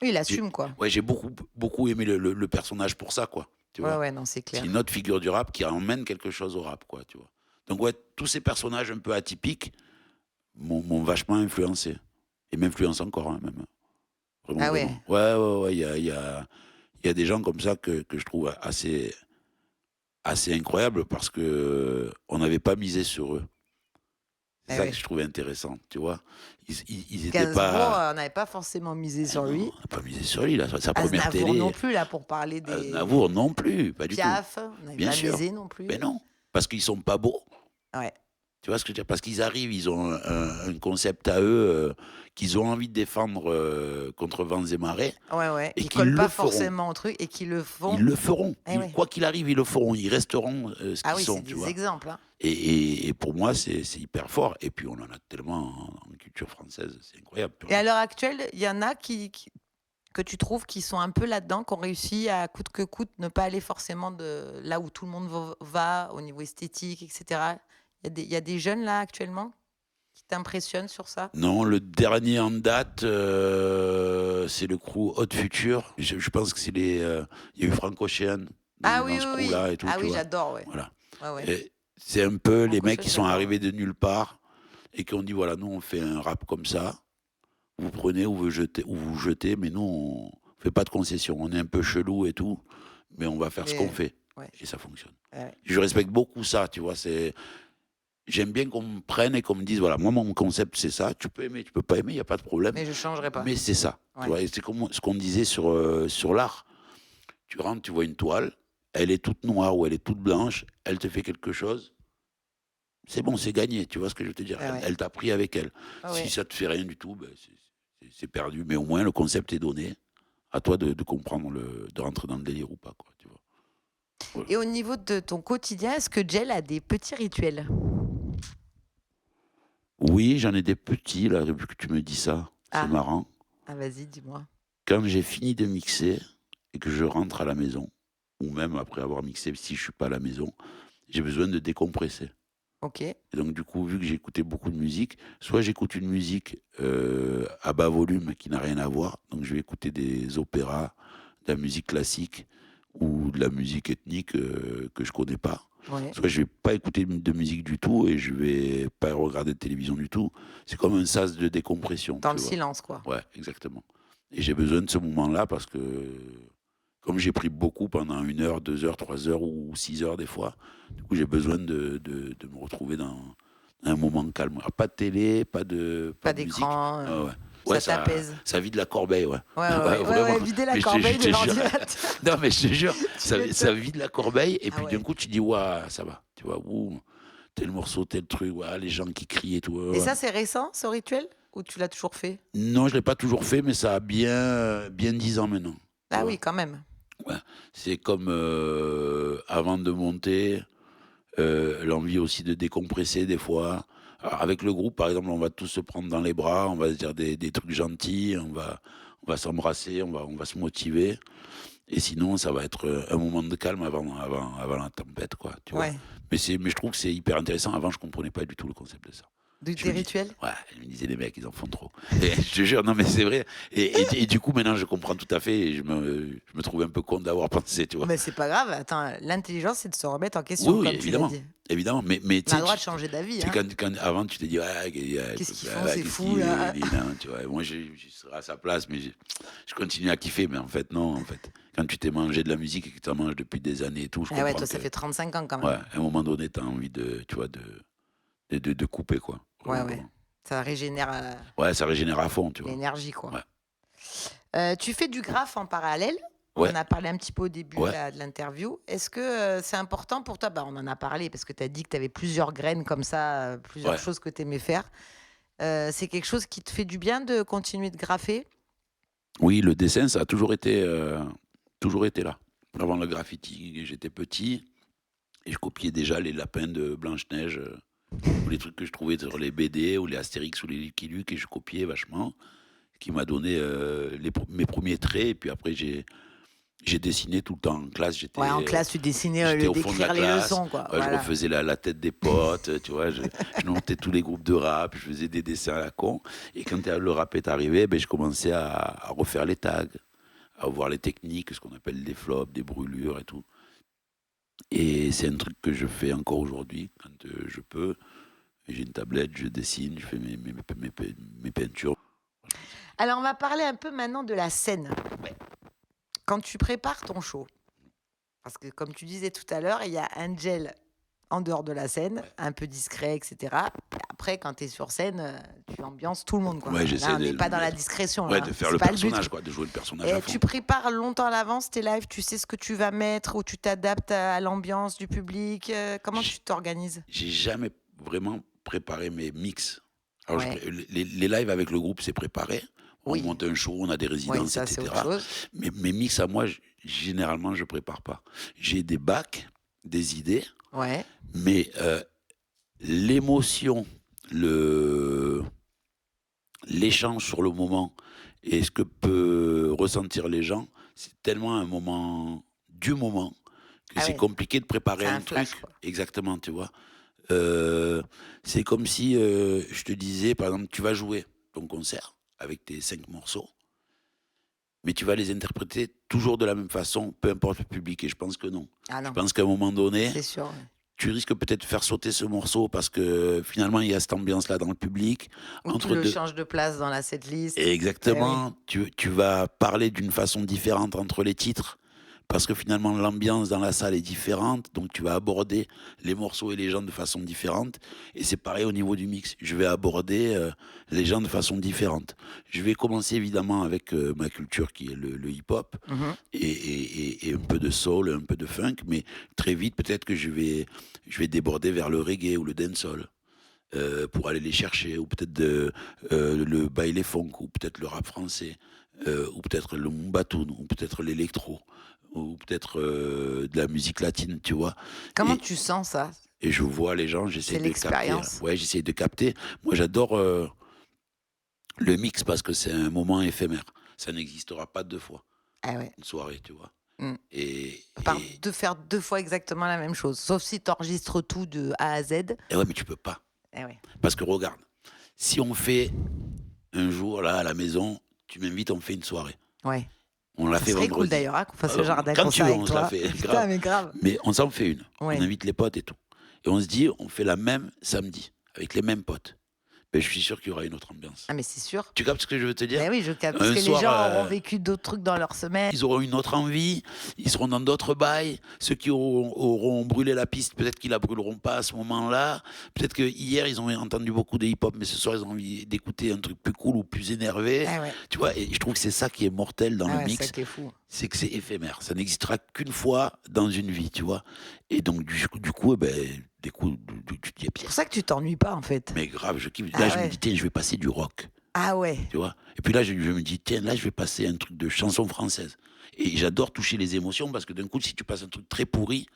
Oui, il j'ai assume, quoi. ouais, j'ai beaucoup aimé le personnage pour ça, quoi, tu Ouais, vois? ouais, non, c'est C'est clair. une autre figure du rap qui emmène quelque chose au rap, quoi, tu vois? Donc ouais, tous ces personnages un peu atypiques m'ont vachement influencé et m'influencent encore, hein, même, vraiment, Ah ouais. vraiment. Ouais, ouais, ouais, il y a des gens comme ça que je trouve assez incroyables parce qu'on n'avait pas misé sur eux. C'est Eh ça que ouais. je trouvais intéressant, tu vois? Ils étaient Gainsbourg, pas on n'avait pas forcément misé eh sur non, lui. on n'a pas misé sur lui, là, sa première Aznavour non télé. plus, là, pour parler Aznavour des non plus, pas du tout. Piaf, on n'avait Bien pas sûr, misé non plus. mais non, parce qu'ils sont pas beaux. Ouais. Tu vois ce que je veux dire? Parce qu'ils arrivent, ils ont un concept à eux, qu'ils ont envie de défendre, contre vents et marées Ouais, ouais, et qui qu'ils collent le pas feront. forcément au truc et qui le Ils font. le feront. Eh ouais. Quoi qu'il arrive, ils le feront. Ils resteront, ce Ah qu'ils oui, c'est sont, tu des vois? exemples, hein. Et pour moi, c'est hyper fort et puis on en a tellement en culture française, c'est incroyable, tu Et vois? à l'heure actuelle, il y en a que tu trouves qui sont un peu là-dedans, qui ont réussi à coûte que coûte ne pas aller forcément de là où tout le monde va au niveau esthétique, et cetera? Il y a des jeunes là actuellement qui t'impressionnent sur ça? Non, le dernier en date, c'est le crew Hot Future. Je pense que il y a eu Frank Ocean Ah oui, dans ce oui, oui. crew-là et tout, Ah tu oui, vois? j'adore, ouais. Voilà. Ouais, ouais. Et c'est un peu les Franck mecs Ocean, qui sont j'adore, ouais. arrivés de nulle part et qui ont dit: «Voilà, nous, on fait un rap comme ça. Vous prenez ou vous jetez, mais nous, on fait pas de concessions. On est un peu chelou et tout, mais on va faire ce qu'on Mais fait» ouais, et ça fonctionne. ouais. Je respecte beaucoup ça, tu vois? J'aime bien qu'on me prenne et qu'on me dise: «Voilà, moi, mon concept, c'est ça. Tu peux aimer, tu peux pas aimer, il y a pas de problème, Mais je changerai pas. mais c'est ça», tu Ouais. vois? Et c'est comme ce qu'on disait sur l'art. Tu rentres, tu vois une toile, elle est toute noire ou elle est toute blanche, elle te fait quelque chose, c'est bon, c'est gagné, tu vois ce que je veux te dire? Ouais, ouais. Elle t'a pris avec elle. Ah Si ouais. ça te fait rien du tout, ben, c'est perdu, mais au moins le concept est donné. À toi de comprendre de rentrer dans le délire ou pas, quoi, tu vois? Voilà. Et au niveau de ton quotidien, est-ce que Jel a des petits rituels? Oui, j'en ai des petits là, depuis que tu me dis ça, c'est Ah, marrant. ah vas-y, dis-moi. Quand j'ai fini de mixer et que je rentre à la maison, ou même après avoir mixé si je suis pas à la maison, j'ai besoin de décompresser. OK. Et donc du coup, vu que j'écoutais beaucoup de musique, soit j'écoute une musique, à bas volume qui n'a rien à voir, donc je vais écouter des opéras, de la musique classique ou de la musique ethnique, que je connais pas. Ouais. Soit je vais pas écouter de musique du tout et je vais pas regarder de télévision du tout. C'est comme un sas de décompression, Dans tu le vois? silence, quoi. Ouais, exactement. Et j'ai besoin de ce moment-là parce que comme j'ai pris beaucoup pendant 1 heure, 2 heures, 3 heures ou 6 heures des fois, du coup, j'ai besoin de me retrouver dans un moment de calme. Alors, pas de télé, pas Pas de musique. d'écran, Ah ouais. ça Ouais, t'apaise. ça vide la corbeille, ouais. Ouais, Ouais, ouais, ouais, ouais, vraiment. ouais, vider la Mais corbeille je de te jure. l'ordinateur. Non, mais je te jure, Tu ça m'étonnes. vide la corbeille, et Ah puis d'un ouais. coup, tu dis, ouah, ça va. Tu vois, ouh, tel morceau, tel truc, ouah, les gens qui crient et tout. Et Ouais. ça, c'est récent, ce rituel? Ou tu l'as toujours fait? Non, je ne l'ai pas toujours fait, mais ça a bien 10 ans maintenant. Tu Ah vois. oui, quand même. Ouais. C'est comme avant de monter, l'envie aussi de décompresser des fois. Alors, avec le groupe, par exemple, on va tous se prendre dans les bras, on va se dire des trucs gentils, on va s'embrasser, on va se motiver. Et sinon, ça va être un moment de calme avant la tempête, quoi, tu vois. Ouais. Mais je trouve que c'est hyper intéressant. Avant, je comprenais pas du tout le concept de ça. Je Des me dis, rituels? ouais, je me disais, les mecs, ils en font trop. Et je te jure, non, mais c'est vrai. Et du coup, maintenant, je comprends tout à fait, et je me trouve un peu con d'avoir pensé, tu vois. Mais c'est pas grave. Attends, l'intelligence, c'est de se remettre en Oui, question, oui, comme tu l'as évidemment. dit. Évidemment. Mais On a tu sais, le droit de changer d'avis, tu sais, hein. avant, tu t'es dit, ouais, Qu'est-ce qu'ils font, ouais, c'est qu'est-ce fou, qu'il là. est là, tu vois. Moi, je serais à sa place, mais je continue à kiffer. Mais en fait, non, en fait. Quand tu t'es mangé de la musique et que tu en manges depuis des années et tout, je Ah ouais, comprends toi, que, ça fait 35 ans quand ouais, même. à un moment donné, tu as envie tu vois, de couper, quoi. Ouais, Vraiment, ouais. vraiment. Ça régénère Ouais, ça régénère à fond, tu vois. l'énergie, quoi. Ouais. Tu fais du graphe en parallèle. On Ouais, en a parlé un petit peu au début ouais, là, de l'interview. Est-ce que c'est important pour toi? Bah, on en a parlé parce que tu as dit que tu avais plusieurs graines comme ça, plusieurs ouais. choses que tu aimais faire. C'est quelque chose qui te fait du bien de continuer de graffer? Oui, le dessin, ça a toujours été là. Avant le graffiti, j'étais petit et je copiais déjà les lapins de Blanche-Neige, ou les trucs que je trouvais sur les BD ou les Astérix ou les Lucky Luke, et je copiais vachement, ce qui m'a donné mes premiers traits. Et puis après, j'ai dessiné tout le temps en classe. Ouais, en classe, tu dessinais J'étais le au fond de la d'écrire les classe. leçons, quoi. Ouais, je Voilà. refaisais la tête des potes, tu vois. Je montais tous les groupes de rap, je faisais des dessins à la con. Et quand le rap est arrivé, ben, je commençais à refaire les tags, à voir les techniques, ce qu'on appelle des flops, des brûlures et tout. Et c'est un truc que je fais encore aujourd'hui quand je peux. J'ai une tablette, je dessine, je fais mes peintures. Alors, on va parler un peu maintenant de la scène. Ouais. Quand tu prépares ton show, parce que comme tu disais tout à l'heure, il y a un gel en dehors de la scène, Ouais. un peu discret, etc. Et après, quand tu es sur scène, tu ambiances tout le monde, quoi. Ouais, j'essaie Là, on n'est pas dans la discrétion, là. de faire C'est le pas le but. personnage, quoi, de jouer le personnage Et à fond. tu prépares longtemps à l'avance tes lives, tu sais ce que tu vas mettre, ou tu t'adaptes à l'ambiance du public. Comment tu t'organises? J'ai jamais vraiment préparé mes mix. Alors, Ouais. les lives avec le groupe, c'est préparé. On Oui. monte un show, on a des Oui, résidences, ça, c'est autre etc. chose. Mais mes mix à moi, généralement, je prépare pas. J'ai des bacs, des idées, Ouais. mais l'émotion, l'échange sur le moment et ce que peut ressentir les gens, c'est tellement un moment du moment que Ah c'est ouais. compliqué de préparer C'est un un flash, truc. quoi. Exactement, tu vois. C'est comme si je te disais, par exemple, tu vas jouer ton concert avec tes 5 morceaux, mais tu vas les interpréter toujours de la même façon, peu importe le public. Et je pense que non. Ah Je non, pense qu'à un moment donné, c'est sûr. Ouais. tu risques peut-être de faire sauter ce morceau parce que finalement, il y a cette ambiance-là dans le public. Ou tu Entre le deux. changes de place dans la setlist. Et Eh oui. exactement, tu vas parler d'une façon différente entre les titres, parce que finalement l'ambiance dans la salle est différente, donc tu vas aborder les morceaux et les gens de façon différente. Et c'est pareil au niveau du mix, je vais aborder les gens de façon différente. Je vais commencer évidemment avec ma culture qui est le hip-hop, Mhm. et un peu de soul, un peu de funk, mais très vite peut-être que je vais déborder vers le reggae ou le dancehall. Pour aller les chercher, ou peut-être le baile funk, ou peut-être le rap français, ou peut-être le mbatoun, ou peut-être l'électro, ou peut-être de la musique latine, tu vois. Comment Et, tu sens ça? et je vois les gens, C'est j'essaie de capter. l'expérience. Ouais, j'essaie de capter. Moi, j'adore le mix parce que c'est un moment éphémère. Ça n'existera pas 2 fois, Ah ouais. une soirée, tu vois. Mm. Et, Par et, de faire 2 fois exactement la même chose, sauf si tu enregistres tout de A à Z. et ouais, mais tu peux pas. Eh ouais. Parce que regarde, si on fait un jour, là, à la maison, tu m'invites, on fait une soirée. Ouais. On l'a Ça fait serait cool vendredi. d'ailleurs, hein, qu'on fasse ce genre d'un Quand tu concert veux, avec on se la toi. fait. Putain, Grave. mais grave. Mais on s'en fait une. Ouais. On invite les potes et tout. Et on se dit, on fait la même samedi, avec les mêmes potes. ben, je suis sûr qu'il y aura une autre ambiance. Ah, mais c'est sûr. Tu captes ce que je veux te dire? Ben oui, je capte. Parce Un que les soir, gens auront vécu d'autres trucs dans leur semaine. ils auront une autre envie, ils seront dans d'autres bails. Ceux qui auront brûlé la piste, peut-être qu'ils la brûleront pas à ce moment-là. Peut-être que hier ils ont entendu beaucoup de hip-hop, mais ce soir ils ont envie d'écouter un truc plus cool ou plus énervé. Ah ouais, Tu vois, et je trouve que c'est ça qui est mortel dans ah le ouais, c'est ça mix, qui est fou. c'est que c'est éphémère. Ça n'existera qu'une fois dans une vie, tu vois. Et donc du coup, eh ben, des coups, tu te dis, C'est pour ça que tu t'ennuies pas, en fait. mais grave, je kiffe. Ah Là, je me ouais. dis, tiens, je vais passer du rock. Ah ouais. Tu vois. Et puis là, je me dis, tiens, là, je vais passer un truc de chanson française. Et j'adore toucher les émotions parce que d'un coup, si tu passes un truc très pourri,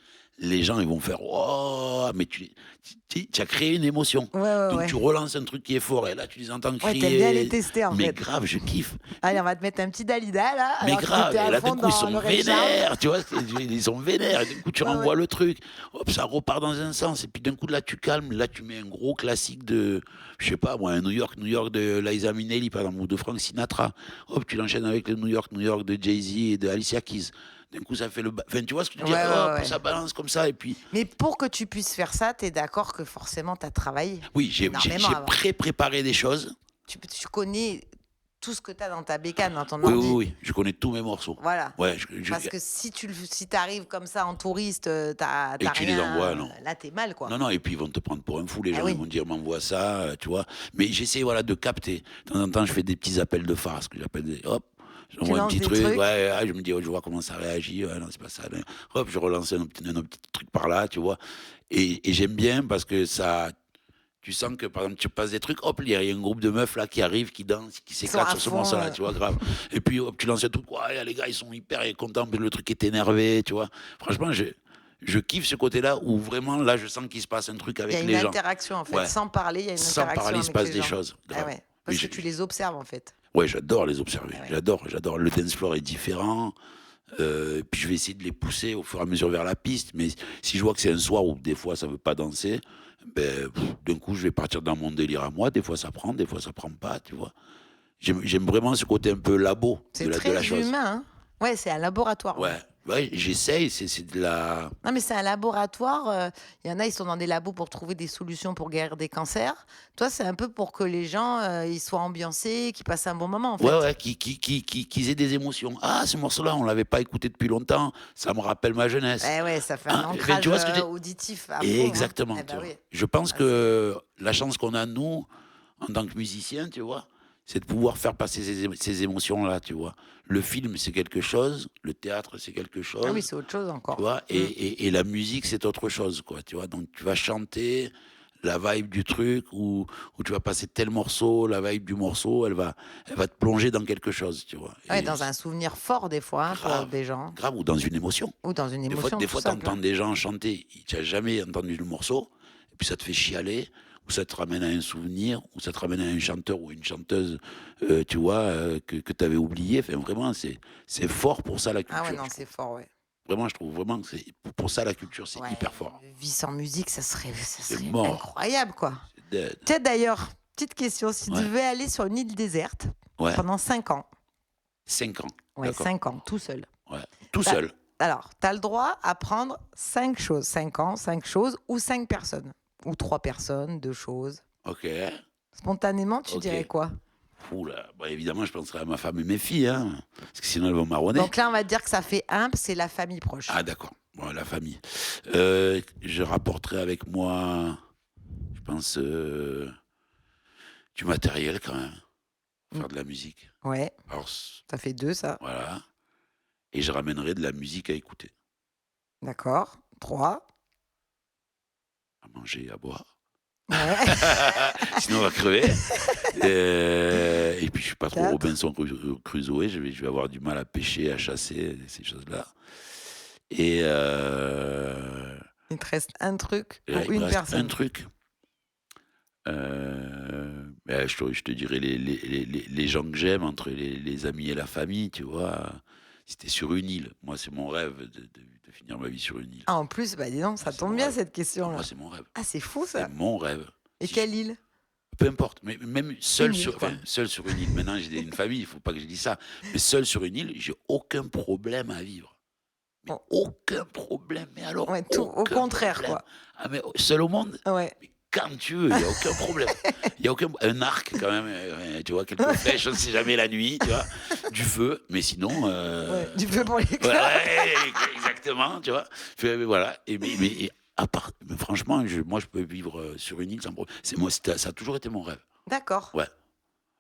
les gens, ils vont faire, oh, mais tu as créé une émotion. Ouais. Donc tu relances un truc qui est fort et là, tu les entends Ouais, crier. t'aimes bien les tester, en Mais fait. grave, je kiffe. Allez, on va te mettre un petit Dalida, là. Mais alors que grave, t'es à et là fond d'un coup ils dans sont le Ray Charles. vénères, tu vois, ils sont vénères, et d'un coup tu Ouais, renvoies ouais. le truc, hop, ça repart dans un sens, et puis d'un coup là tu calmes, là tu mets un gros classique de, je sais pas moi, un New York de Liza Minnelli par exemple, ou de Frank Sinatra, hop, tu l'enchaînes avec le New York de Jay-Z et de Alicia Keys. D'un coup, ça fait enfin, tu vois ce que je veux dire? Hop, Ouais. ça balance comme ça, et puis, Mais pour que tu puisses faire ça, t'es d'accord que forcément, t'as travaillé oui, j'ai énormément avant. préparé des choses. Tu connais tout ce que t'as dans ta bécane, dans ton Oui, ordi. oui, je connais tous mes morceaux. Voilà. Ouais, Parce que si t'arrives comme ça en touriste, t'as Et tu les rien, envoies, non. là, t'es mal, quoi. Non, et puis ils vont te prendre pour un fou, les Ah gens, oui. ils vont dire, m'envoie ça, tu vois. Mais j'essaie, voilà, de capter. De temps en temps, je fais des petits appels de phare, ce que j'appelle des, hop, j'envoie un lances petit des truc, trucs. ouais, je me dis, oh, je vois comment ça réagit, ouais, non, c'est pas ça. Hop, je relance un petit truc par là, tu vois. Et j'aime bien parce que ça, tu sens que, par exemple, tu passes des trucs, hop, il y a un groupe de meufs là qui arrivent, qui dansent, qui Ils sont s'éclatent à sur ce fond, morceau-là, tu vois, grave. Et puis, hop, tu lances un truc, ouais, les gars, ils sont hyper contents, mais le truc est énervé, tu vois. Franchement, je kiffe ce côté-là où vraiment, là, je sens qu'il se passe un truc Il y a avec une les gens. interaction, en fait. Ouais. Sans parler, il y a une Sans interaction parler, il se avec passe les des gens. choses. Ah Grave. ouais. Parce Mais que tu les observes, en fait. Ouais, j'adore les observer. Ah ouais. J'adore. Le dance floor est différent. Puis je vais essayer de les pousser au fur et à mesure vers la piste. Mais si je vois que c'est un soir où des fois ça veut pas danser, ben, d'un coup je vais partir dans mon délire à moi. Des fois ça prend, des fois ça prend pas, tu vois. J'aime vraiment ce côté un peu labo C'est de très la chose. humain, hein. Ouais, c'est un laboratoire. Ouais, j'essaye, c'est de la... Non, mais c'est un laboratoire. Il y en a, ils sont dans des labos pour trouver des solutions pour guérir des cancers. Toi, c'est un peu pour que les gens ils soient ambiancés, qu'ils passent un bon moment, en fait. Ouais, qu'ils aient des émotions. Ah, ce morceau-là, on l'avait pas écouté depuis longtemps, ça me rappelle ma jeunesse. Eh ouais, ça fait Ah, un enfin, ancrage tu vois ce que j'ai- auditif à fond, Et hein. exactement. Eh Tu ben vois. oui. Je pense Ah, que la chance qu'on a, nous, en tant que musiciens, tu vois, c'est de pouvoir faire passer ces émotions-là, tu vois. Le film, c'est quelque chose, le théâtre, c'est quelque chose, Ah oui, c'est autre chose encore. tu vois, et la musique, c'est autre chose, quoi, tu vois. Donc, tu vas chanter la vibe du truc, ou tu vas passer tel morceau, la vibe du morceau, elle va te plonger dans quelque chose, tu vois. Ouais, Et dans un souvenir fort, des fois, hein, pour grave, des gens. grave, ou dans une émotion. Ou dans une Des émotion. fois, tout tu entends simple. des gens chanter, tu n'as jamais entendu le morceau, et puis ça te fait chialer, ou ça te ramène à un souvenir, ou ça te ramène à un chanteur ou une chanteuse, tu vois, que tu avais oublié. Enfin, vraiment, c'est fort pour ça la culture. Ah ouais, non, je c'est trouve. fort, ouais. Vraiment, je trouve vraiment que c'est pour ça la culture, c'est Ouais, hyper fort. une vie sans musique, ça serait mort. incroyable, quoi. C'est dead. Tiens, d'ailleurs, petite question. Si tu Ouais. devais aller sur une île déserte Ouais, pendant 5 ans, 5 ans. ouais, D'accord. 5 ans, tout seul. Ouais. Tout Bah, seul. Alors, tu as le droit à prendre 5 choses. 5 ans, 5 choses ou 5 personnes. Ou 3 personnes, 2 choses. Ok. Spontanément, tu Ok. dirais quoi? Oula. Bah, évidemment, je penserai à ma femme et mes filles, hein, parce que sinon elles vont marronner. Donc là, on va dire que ça fait 1, c'est la famille proche. Ah, d'accord. Bon, la famille. Je rapporterai avec moi, je pense, du matériel quand même. Faire de la musique. Ouais, Alors, ça fait 2, ça. voilà. Et je ramènerai de la musique à écouter, D'accord. 3. à manger et à boire. Ouais. Sinon, on va crever. Et puis, je suis pas trop 4. Robinson Crusoe. Je vais avoir du mal à pêcher, à chasser, ces choses-là. Et Il te reste un truc là, ou il me une reste personne. un truc. Je te dirais les gens que j'aime, entre les amis et la famille, tu vois. C'était sur une île. Moi, c'est mon rêve de finir ma vie sur une île. Ah, en plus, bah dis donc, ça c'est tombe mon bien rêve. cette question-là. Moi, c'est mon rêve. Ah, c'est fou C'est ça. mon rêve. Et Si quelle île? Peu importe, mais même seul Une île, sur, quoi. enfin, seul sur une île. Maintenant, j'ai une famille, il faut pas que je dise ça. Mais seul sur une île, j'ai aucun problème à vivre. Mais Oh. aucun problème. Mais alors, Ouais, tout au aucun contraire, problème. quoi. Ah, mais seul au monde? Ouais. Mais quand tu veux, il n'y a aucun problème. Il y a aucun un arc quand même, tu vois? Quelques flèches, on ne sait jamais la nuit, tu vois? Du feu, mais sinon, Ouais, du feu pour les ouais, classes. ouais, exactement, tu vois? Voilà mais à part mais franchement, moi, je peux vivre, sur une île sans problème. C'est moi, ça a toujours été mon rêve. D'accord. Ouais.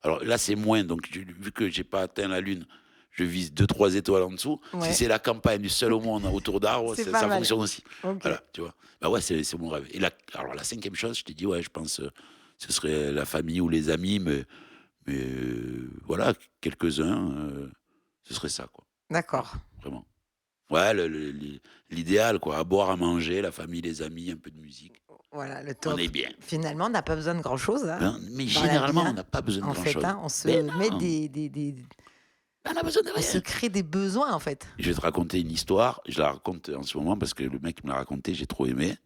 Alors là, c'est moins, donc vu que j'ai pas atteint la lune, je vise deux trois étoiles en dessous. Si Ouais, c'est la campagne, seul au monde, autour d'arbres, c'est pas ça mal. fonctionne aussi. OK. Voilà, tu vois? Bah, ouais, c'est mon rêve et alors la 5e chose, je t'ai dit, ouais, je pense, ce serait la famille ou les amis, mais voilà, quelques-uns, ce serait ça, quoi. Voilà, D'accord. vraiment. Ouais, l'idéal, quoi, à boire, à manger, la famille, les amis, un peu de musique, Voilà, le on top. est bien. Finalement, on n'a pas besoin de grand-chose, hein, Ben, mais dans la vie, généralement, on hein. n'a pas besoin de En fait, grand-chose. hein, on Mais se met non, on a besoin de on se rien. crée des besoins, en fait. Je vais te raconter une histoire, je la raconte en ce moment parce que le mec qui me l'a raconté, j'ai trop aimé.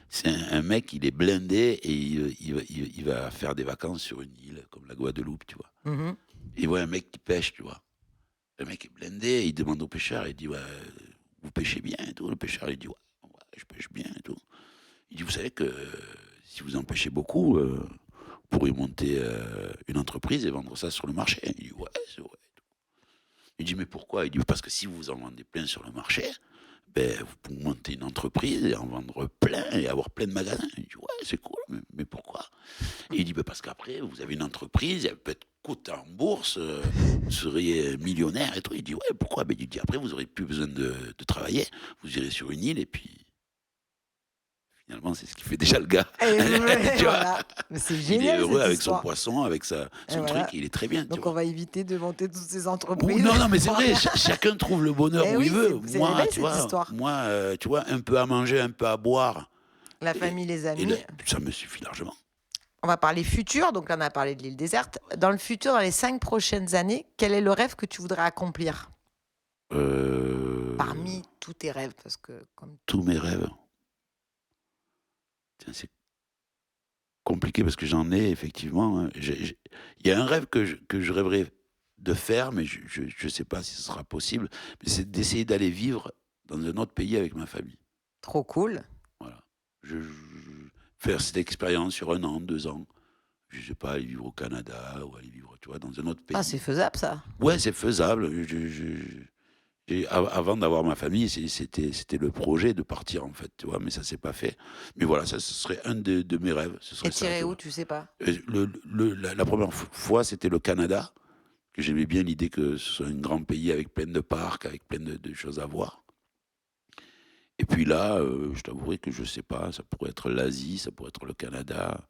C'est un mec, il est blindé et il va faire des vacances sur une île comme la Guadeloupe, tu vois? Mmh. Et il voit un mec qui pêche, tu vois? Le mec est blindé, il demande au pêcheur, il dit: «Ouais, vous pêchez bien et tout?» Le pêcheur, il dit: «Ouais, ouais, je pêche bien et tout». Il dit: «Vous savez que si vous en pêchez beaucoup, vous pourriez monter, une entreprise et vendre ça sur le marché?» Il dit: «Ouais, c'est vrai». Il dit: «Mais pourquoi?» Il dit: «Parce que si vous en vendez plein sur le marché, ben vous pouvez monter une entreprise et en vendre plein et avoir plein de magasins». Il dit: «Ouais, c'est cool, mais pourquoi?» Et il dit: «Bah, parce qu'après vous avez une entreprise, elle peut être cotée en bourse, vous seriez millionnaire et tout». Il dit: «Ouais, pourquoi?» Ben il dit: «Après vous aurez plus besoin de travailler, vous irez sur une île et puis finalement c'est ce qui fait déjà le gars». Et ouais, Tu vois? voilà. Mais c'est Il est génial heureux cette avec son histoire. poisson, avec Et son truc, voilà. il est très bien, tu Donc on vois? va éviter de monter toutes ces Ou entreprises. non, non, mais c'est vrai, chacun trouve le bonheur Eh où il oui, veut. c'est elle est Moi, belle tu cette vois histoire. tu vois, un peu à manger, un peu à boire La et famille, les et là, amis. ça me suffit largement. On va parler futur, donc là on a parlé de l'île déserte. Dans le futur, dans les 5 prochaines années, quel est le rêve que tu voudrais accomplir? Heu, Parmi tous tes rêves, parce que comme Tous mes rêves, tiens, c'est compliqué parce que j'en ai effectivement, il y a un rêve que je rêverais de faire, mais je sais pas si ce sera possible, mais c'est d'essayer d'aller vivre dans un autre pays avec ma famille. trop cool. Voilà. Je faire cette expérience sur 1 an, 2 ans. Je sais pas, aller vivre au Canada ou aller vivre, tu vois, dans un autre Ah, c'est pays. faisable ça. Ouais, c'est faisable. Avant d'avoir ma famille, c'était le projet de partir, en fait, tu vois, mais ça s'est pas fait. Mais voilà, ça, ce serait un de mes rêves, ce Et serait ça, tirer tu où, vois? tu sais pas? La 1re fois, c'était le Canada, que j'aimais bien l'idée que ce soit un grand pays avec plein de parcs, avec plein de choses à voir. Et puis là, je t'avouerai que je sais pas, ça pourrait être l'Asie, ça pourrait être le Canada.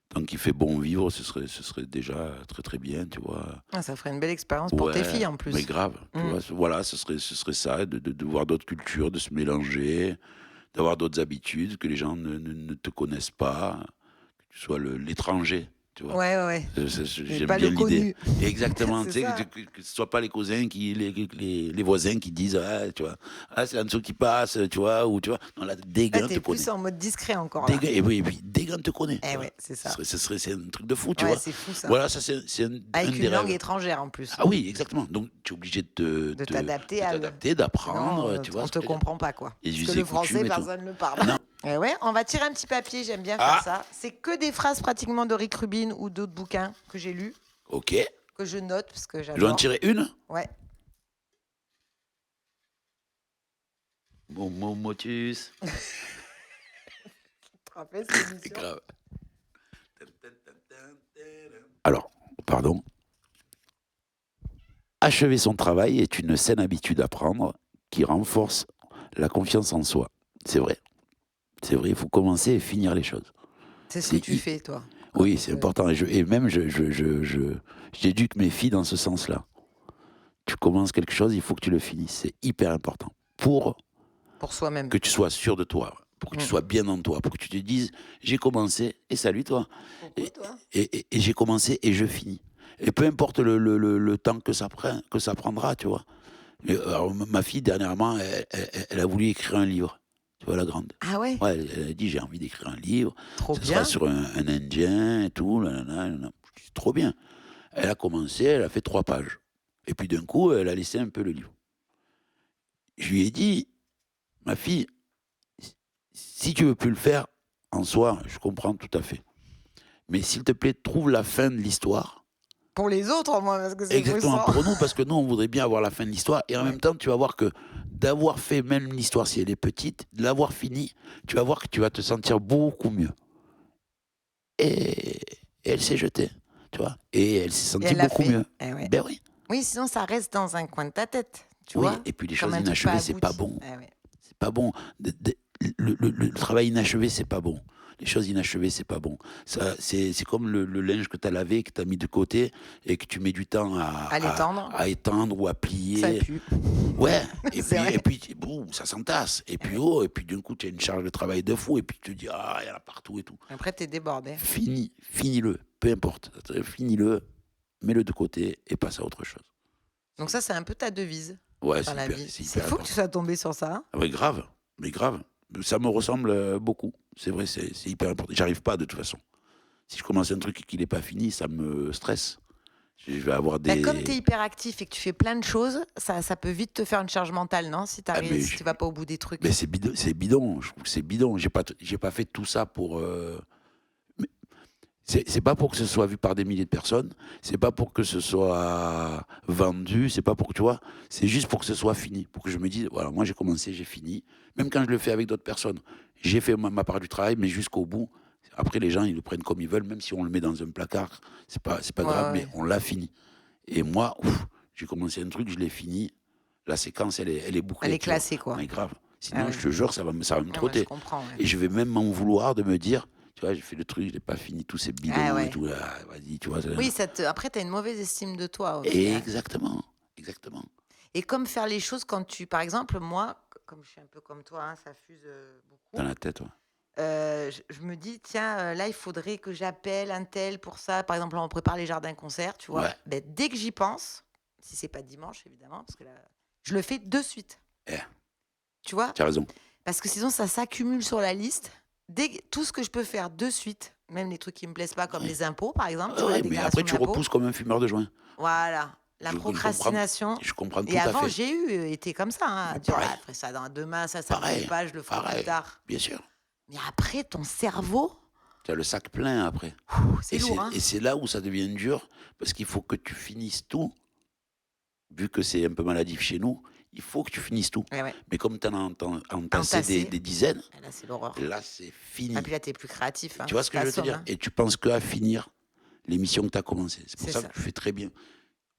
Tant qu'il fait bon vivre, ce serait déjà très, très bien, tu vois? Ah, ça ferait une belle expérience pour tes Ouais, filles en mais plus. grave, tu Mmh. vois? Voilà, ce serait ça, de voir d'autres cultures, de se mélanger, d'avoir d'autres habitudes, que les gens ne te connaissent pas, que tu sois l'étranger, tu vois? Ouais, ouais, ouais. Mais J'aime pas le bien l'idée. connu. Exactement, C'est tu sais, ça. que ce soit pas les cousins les voisins qui disent: «Ah», tu vois? «Ah, c'est en dessous qui passe», tu vois? Ou tu vois? Non, là, dès Là, qu'un tu te plus connaît. en mode discret encore Dès là. qu'un et oui, et puis dès qu'un te connaît, tu Eh vois? ouais, c'est ça. C'est un truc de fou, tu Ouais, vois? c'est fou ça. Voilà, ça c'est un Avec des une langue rêves. étrangère en plus. Ah oui, exactement. Donc tu es obligé De t'adapter de à eux. t'adapter, Sinon, d'apprendre, tu vois on ce que te je veux dire? comprend pas, quoi. Les Parce que us le et français, coutumes et tout. personne ne le parle. Non. Eh ouais, on va tirer un petit papier, j'aime bien faire Ah! ça. C'est que des phrases pratiquement de Rick Rubin ou d'autres bouquins que j'ai lus, OK. que je note parce que Je dois en j'adore. tirer une? Ouais. Mon motus. Tu te rappelles cette émission? Grave. Alors, pardon. Achever son travail est une saine habitude à prendre qui renforce la confiance en soi. C'est vrai. C'est vrai, il faut commencer et finir les choses. C'est ce que C'est tu i fais, toi. Quand, Oui, c'est important et même j'éduque mes filles dans ce sens-là. Tu commences quelque chose, il faut que tu le finisses. C'est hyper important pour pour soi-même. que tu sois sûr de toi, pour que tu Mm. sois bien dans toi, pour que tu te dises: «J'ai commencé et salut toi Coucou, et toi. et j'ai commencé et je finis» et peu importe le temps que ça prendra, tu vois? Alors ma fille dernièrement, elle a voulu écrire un livre, tu vois la grande? Ah ouais? Ouais, elle a dit: «J'ai envie d'écrire un livre, Trop ce sera bien. sur un Indien et tout, nanana, nanana». Je dis: «C'est trop bien». Elle a commencé, elle a fait 3 pages et puis d'un coup, elle a laissé un peu le livre. Je lui ai dit: «Ma fille, si tu veux plus le faire, en soi, je comprends tout à fait. Mais s'il te plaît, trouve la fin de l'histoire. Pour les autres, au moins, parce que c'est Exactement, frustrant. pour nous, parce que nous, on voudrait bien avoir la fin de l'histoire. Et en Ouais. même temps, tu vas voir que d'avoir fait même l'histoire, si elle est petite, de l'avoir finie, tu vas voir que tu vas te sentir beaucoup mieux. Et elle s'est jetée, tu vois. Et elle s'est Et sentie elle l'a beaucoup fait. mieux. Eh ouais. Ben oui. Oui, sinon ça reste dans un coin de ta tête, tu Oui, vois. et puis les Comme choses un truc inachevées, pas c'est pas abouti. bon. Eh ouais. C'est pas bon. Le travail inachevé, c'est pas bon. Les choses inachevées, c'est pas bon. C'est comme le linge que tu as lavé, que tu as mis de côté et que tu mets du temps À l'étendre. à étendre ou à Ça plier. pue. Ouais, et C'est vrai. puis boum, ça s'entasse. Et puis et puis d'un coup, tu as une charge de travail de fou et puis tu te dis, ah, il y en a partout et tout. Après, t'es débordé. Finis-le, peu importe. Finis-le, mets-le de côté et passe à autre chose. Donc ça, c'est un peu ta devise Ouais, dans la vie. c'est C'est hyper fou que tu important. sois tombé sur ça. Hein. Ah ouais, grave, mais grave. Ça me ressemble beaucoup. C'est vrai, c'est hyper important. J'arrive pas de toute façon. Si je commence un truc et qu'il n'est pas fini, ça me stresse. Je vais avoir Bah, des. comme tu es hyperactif et que tu fais plein de choses, ça peut vite te faire une charge mentale, non? Si Ah, mais tu vas pas au bout des trucs. mais c'est bidon, c'est bidon. Je trouve que c'est bidon. J'ai pas fait tout ça pour. Mais c'est pas pour que ce soit vu par des milliers de personnes. C'est pas pour que ce soit vendu. C'est pas pour que tu vois. C'est juste pour que ce soit fini. Pour que je me dise, voilà, moi j'ai commencé, j'ai fini. Même quand je le fais avec d'autres personnes, j'ai fait ma part du travail, mais jusqu'au bout. Après, les gens, ils le prennent comme ils veulent, même si on le met dans un placard. C'est pas Ouais, grave, ouais. mais on l'a fini. Et moi, j'ai commencé un truc, je l'ai fini. La séquence, elle est bouclée. Elle est tu vois. classée, quoi. Ouais, grave. Sinon, Ah ouais. je te jure, ça va me Ah ouais, je trotter. comprends. Ouais. Et je vais même m'en vouloir de me dire, tu vois, j'ai fait le truc, je l'ai pas fini, tous ces bidons Ah ouais. et tout. Là, vas-y, tu vois. Oui, après, tu as une mauvaise estime de toi. Au Et final. exactement. Exactement. Et comme faire les choses quand par exemple, moi, comme je suis un peu comme toi, hein, ça fuse beaucoup. Dans la tête, ouais. Je me dis, tiens, là, il faudrait que j'appelle un tel pour ça. Par exemple, là, on prépare les jardins concerts, tu vois. Ouais. Ben, dès que j'y pense, si c'est pas dimanche, évidemment, parce que là, je le fais de suite. Eh. Tu vois? Tu as raison. Parce que sinon, ça s'accumule sur la liste. Tout ce que je peux faire de suite, même les trucs qui me plaisent pas, comme Ouais. les impôts, par exemple, tu Ouais, vois, la mais déclaration après, tu d'impôts. repousses comme un fumeur de joint. Voilà. La Je procrastination. Je comprends tout Et à avant, fait. j'ai été comme ça. Hein, à Mais dire, pareil. ah, je ferai ça demain, ça me Pareil. plaît pas, je le ferai plus Pareil. tard. Bien sûr. Mais après, ton cerveau, Tu as le sac plein après. c'est lourd. Hein. Et c'est là où ça devient dur, parce qu'il faut que tu finisses tout. Vu que c'est un peu maladif chez nous, il faut que tu finisses tout. Ouais. Mais comme tu en as entassé Entassé. des dizaines, Et là, c'est l'horreur. là, c'est fini. Et puis là, t'es plus créatif. Hein, Tu vois ce que je veux te t'assommes, dire? hein. Et tu penses qu'à finir l'émission que tu as commencée. C'est pour C'est ça ça. que tu fais très bien.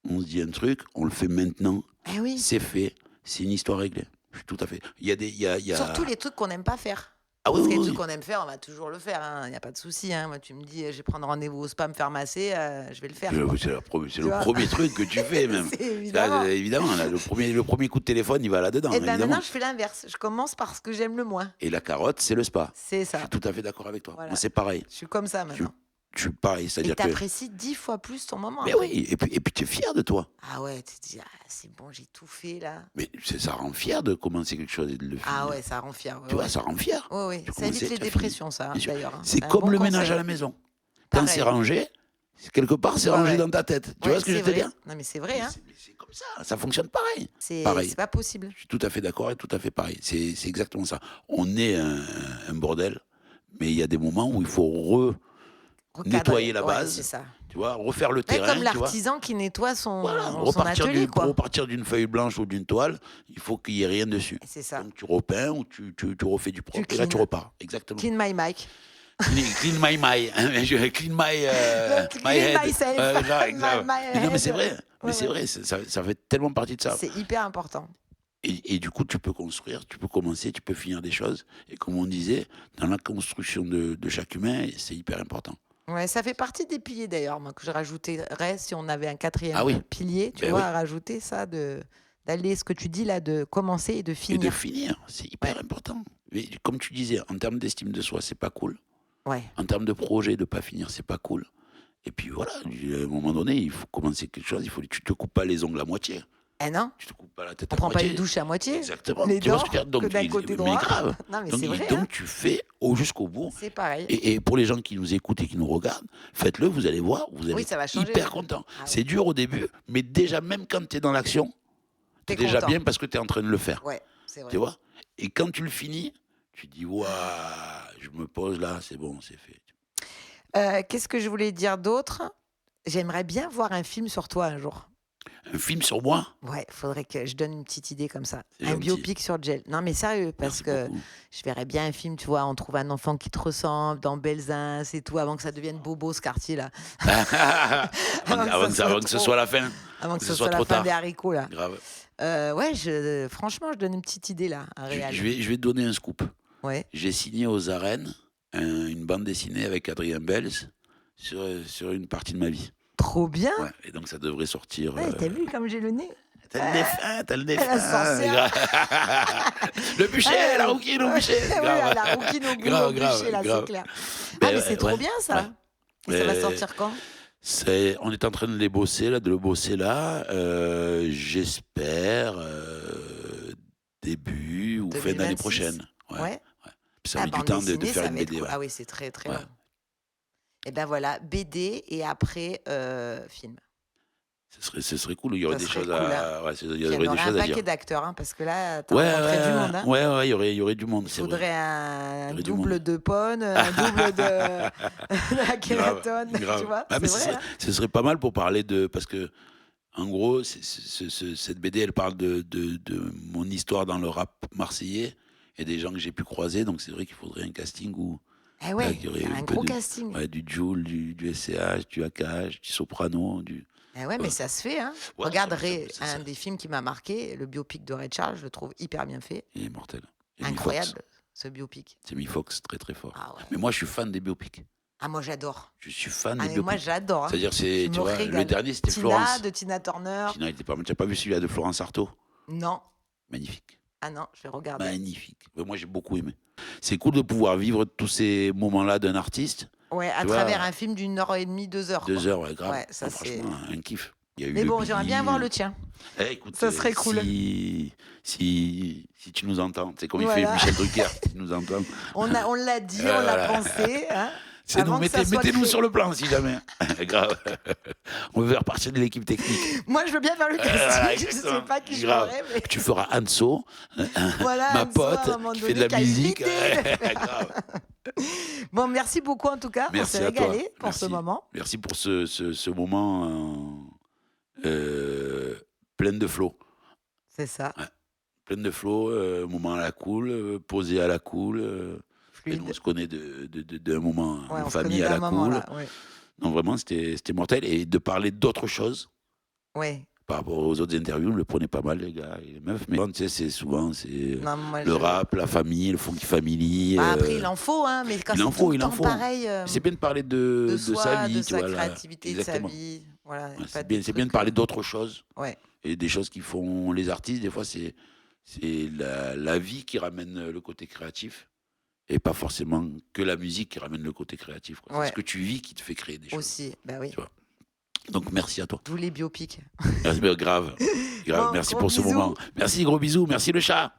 On se dit un truc, on le fait maintenant, Eh oui. c'est fait, c'est une histoire réglée. Je suis tout à fait. Il y a des. Il y a... Surtout les trucs qu'on n'aime pas faire. Ah oui, Parce que oui, les oui. trucs qu'on aime faire, on va toujours le faire. Il n'y a pas de souci. Hein. Moi, tu me dis, je vais prendre rendez-vous au spa, me faire masser, je vais le faire. quoi. C'est le vois premier truc que tu fais, même. C'est évidemment. Là, évidemment, là, le premier coup de téléphone, il va là-dedans. Et ben évidemment. maintenant, je fais l'inverse. Je commence par ce que j'aime le moins. Et la carotte, c'est le spa. C'est Je ça. suis tout à fait d'accord avec toi. Voilà. Moi, c'est pareil. Je suis comme ça maintenant. Je suis pareil. Et C'est-à-dire que. t'apprécies 10 fois plus ton moment. Mais après. oui, et puis tu es fier de toi. Ah ouais, tu te dis, c'est bon, j'ai tout fait là. Mais ça rend fier de commencer quelque chose et de le finir. Ah ouais, ça rend fier. Ouais, Tu vois, ouais. ça rend fier. Ouais, ouais. Tu Ça évite commençais, les tu as dépressions, ça, Bien sûr. d'ailleurs. hein. C'est un comme bon le ménage conseil. à la maison. Quand Pareil. c'est rangé, quelque part, c'est Ouais, rangé ouais. dans ta tête. Tu Ouais, vois ce que je c'est veux te vrai. dire? Non, mais c'est vrai, hein. Mais c'est comme ça. Ça fonctionne pareil. C'est pareil. pas possible. Je suis tout à fait d'accord et tout à fait pareil. C'est exactement ça. On est un bordel, mais il y a des moments où il faut Recadrer. nettoyer la Ouais, base. c'est ça. Tu vois, refaire le Ouais, terrain. comme tu vois. l'artisan qui nettoie son, Voilà, son atelier, pour quoi. repartir d'une feuille blanche ou d'une toile, il faut qu'il n'y ait rien dessus. Et c'est ça. Donc tu repeins ou tu refais du propre. Et là, tu clean. repars. Exactement. Clean my mic. Clean my my. Hein, clean my, my Clean head. myself. Exact. My Mais non, mais head. c'est vrai. Mais Ouais, c'est ouais. vrai. Ça fait tellement partie de ça. C'est hyper important. Et du coup, tu peux construire, tu peux commencer, tu peux finir des choses. Et comme on disait, dans la construction de chaque humain, c'est hyper important. Ouais, ça fait partie des piliers d'ailleurs, moi, que je rajouterais si on avait un quatrième Ah oui. pilier, tu Ben vois, oui. à rajouter ça, d'aller, ce que tu dis là, de commencer et de Et de finir. finir, c'est hyper Ouais. important. Mais comme tu disais, en termes d'estime de soi, c'est pas cool. Ouais. En termes de projet, de pas finir, c'est pas cool. Et puis voilà, à un moment donné, il faut commencer quelque chose. Tu te coupes pas les ongles à moitié. Eh non, Tu te coupes pas la tête on à prend pas moitié. une douche à moitié. Exactement. Les Tu vois dents ce que je veux dire? Donc, que d'un côté mais droit. grave. Non, mais Donc, c'est vrai. donc hein. tu fais jusqu'au bout. C'est pareil. Et pour les gens qui nous écoutent et qui nous regardent, faites-le, vous allez voir, vous allez Oui, ça va être changer. hyper content. Ah oui. C'est dur au début, mais déjà, même quand tu es dans l'action, T'es tu es déjà content. bien parce que tu es en train de le faire. Ouais, c'est vrai. Tu vois? Et quand tu le finis, Tu dis, waouh, je me pose là, c'est bon, c'est fait. Qu'est-ce que je voulais dire d'autre? J'aimerais bien voir un film sur toi un jour. Un film sur moi? Ouais, faudrait que je donne une petite idée comme ça. C'est Un gentil. biopic sur Jel. Non, mais sérieux, parce Merci que beaucoup. je verrais bien un film, tu vois, on trouve un enfant qui te ressemble dans Belzins et tout, avant que ça devienne bobo ce quartier-là. Avant que ce soit la fin. Avant que que ce ce soit soit la trop fin tard. des haricots, là. Grave. Ouais, franchement, je donne une petite idée, là, un réal. Je vais te donner un scoop. Ouais. J'ai signé aux arènes une bande dessinée avec Adrien Belz sur une partie de ma vie. Trop bien. Ouais, et donc ça devrait sortir. Ouais, t'as vu comme j'ai le nez? T'as le nez fin, t'as le nez La fin. sorcière. Le bûcher, la rouquine au bûcher. Ouais, Grave. la rouquine au bout, Grave, au grave, bûcher, là, c'est grave. clair. Ben, Ah, mais c'est trop ouais, bien, ça. ouais. Et ça va Euh, sortir quand? On est en train de le bosser là. J'espère début ou fin d'année 2026. prochaine. Ouais. Ça Ah, met du bande temps de dessinée, faire ça une va être BD. cool. Ouais. Ah oui, c'est très, très Ouais. long. Et ben voilà, BD et après film. Ce serait cool. Il y aurait Ça des serait choses cool, à. Ouais, il y Puis il y aurait des aurait un choses à paquet dire. d'acteurs, hein, parce que là, t'as Ouais, rencontré du monde. Hein. ouais, il y aurait du monde. Il C'est vrai. faudrait Il y un aurait du double monde. de Pone, un double de Akhenaton, Grave. tu vois, Ah, mais c'est vrai. Hein. ce serait pas mal pour parler de. Parce que, en gros, cette BD, elle parle de mon histoire dans le rap marseillais et des gens que j'ai pu croiser. Donc, c'est vrai qu'il faudrait un casting où. Eh ouais, qu'il y aurait faire un peu gros de- casting. Ouais, du Joule, du SCH, du AKH, du Soprano. Eh ouais, mais ça se fait. Hein. Ouais, Regarde ça- un des films qui m'a marqué, le biopic de Ray Charles, je le trouve hyper bien fait. Il est mortel. Et Mi Incroyable, Fox. ce biopic. C'est Mi Fox, très très fort. Ah ouais. Mais moi, je suis fan des biopics. Ah, moi j'adore. Je suis fan Ah, des mais biopics. moi j'adore. Hein. C'est-à-dire, Je tu me vois, le régale. dernier, c'était Tina, Florence. de Tina Turner. Tina était pas mal. Tu n'as pas vu celui-là de Florence Artaud? Non. Magnifique. Ah non, je vais regarder. Magnifique. Mais moi, j'ai beaucoup aimé. C'est cool de pouvoir vivre tous ces moments-là d'un artiste. Ouais, à Tu vois, travers un film d'une heure et demie, 2 heures. 2 heures, ouais, grave. Ouais, ça, Non, franchement, un kiff. Il y a eu Mais le bon, j'aimerais bien Billy. voir le tien. Écoute, Ça serait cool. Si tu nous entends, c'est comme il Voilà. fait Michel Drucker, si tu nous entends. On l'a dit, on l'a Voilà. pensé. Hein, C'est nous, avant que ça soit mettez-nous créé. sur le plan si jamais. Grave. On veut faire partie de l'équipe technique. Moi, je veux bien faire le casting. Voilà, Je sais exactement. pas qui je Grave. ferais, mais Tu feras Anso, voilà. ma un soir, pote, à un moment qui donné, fait de la qui a une musique. idée de Ouais, faire. grave. Bon, merci beaucoup en tout cas. Merci on s'est à toi. régalé pour ce Merci. moment. Merci pour ce moment plein de flow. C'est ça, Plein de flow, moment à la cool, posé à la cool. Et fluide. nous, on se connaît d'un moment Ouais, en on se connaît famille à d'un la moment, cool. là, ouais. Non, vraiment, c'était mortel. Et de parler d'autres choses Ouais. par rapport aux autres interviews, le prenez pas mal, les gars et les meufs. Mais bon, tu sais, c'est souvent Non, moi, le rap, la famille, le funky family. Bah, après, il en faut, hein, mais quand il en c'est faut, tout le il en temps faut. pareil, C'est bien de parler de de soi, sa vie, de tu sa vois. là. créativité, Exactement. de sa vie. Voilà, Ouais, pas c'est des bien de trucs, parler d'autres choses. Ouais. Et des choses qui font les artistes, des fois, c'est la vie qui ramène le côté créatif. Et pas forcément que la musique qui ramène le côté créatif. Quoi. Ouais. C'est ce que tu vis qui te fait créer des choses. Aussi, bah oui. Tu vois. Donc merci à toi. D'où les biopics. Merci, grave. Bon, Merci gros pour ce bisous. moment. Merci, gros bisous. Merci le chat.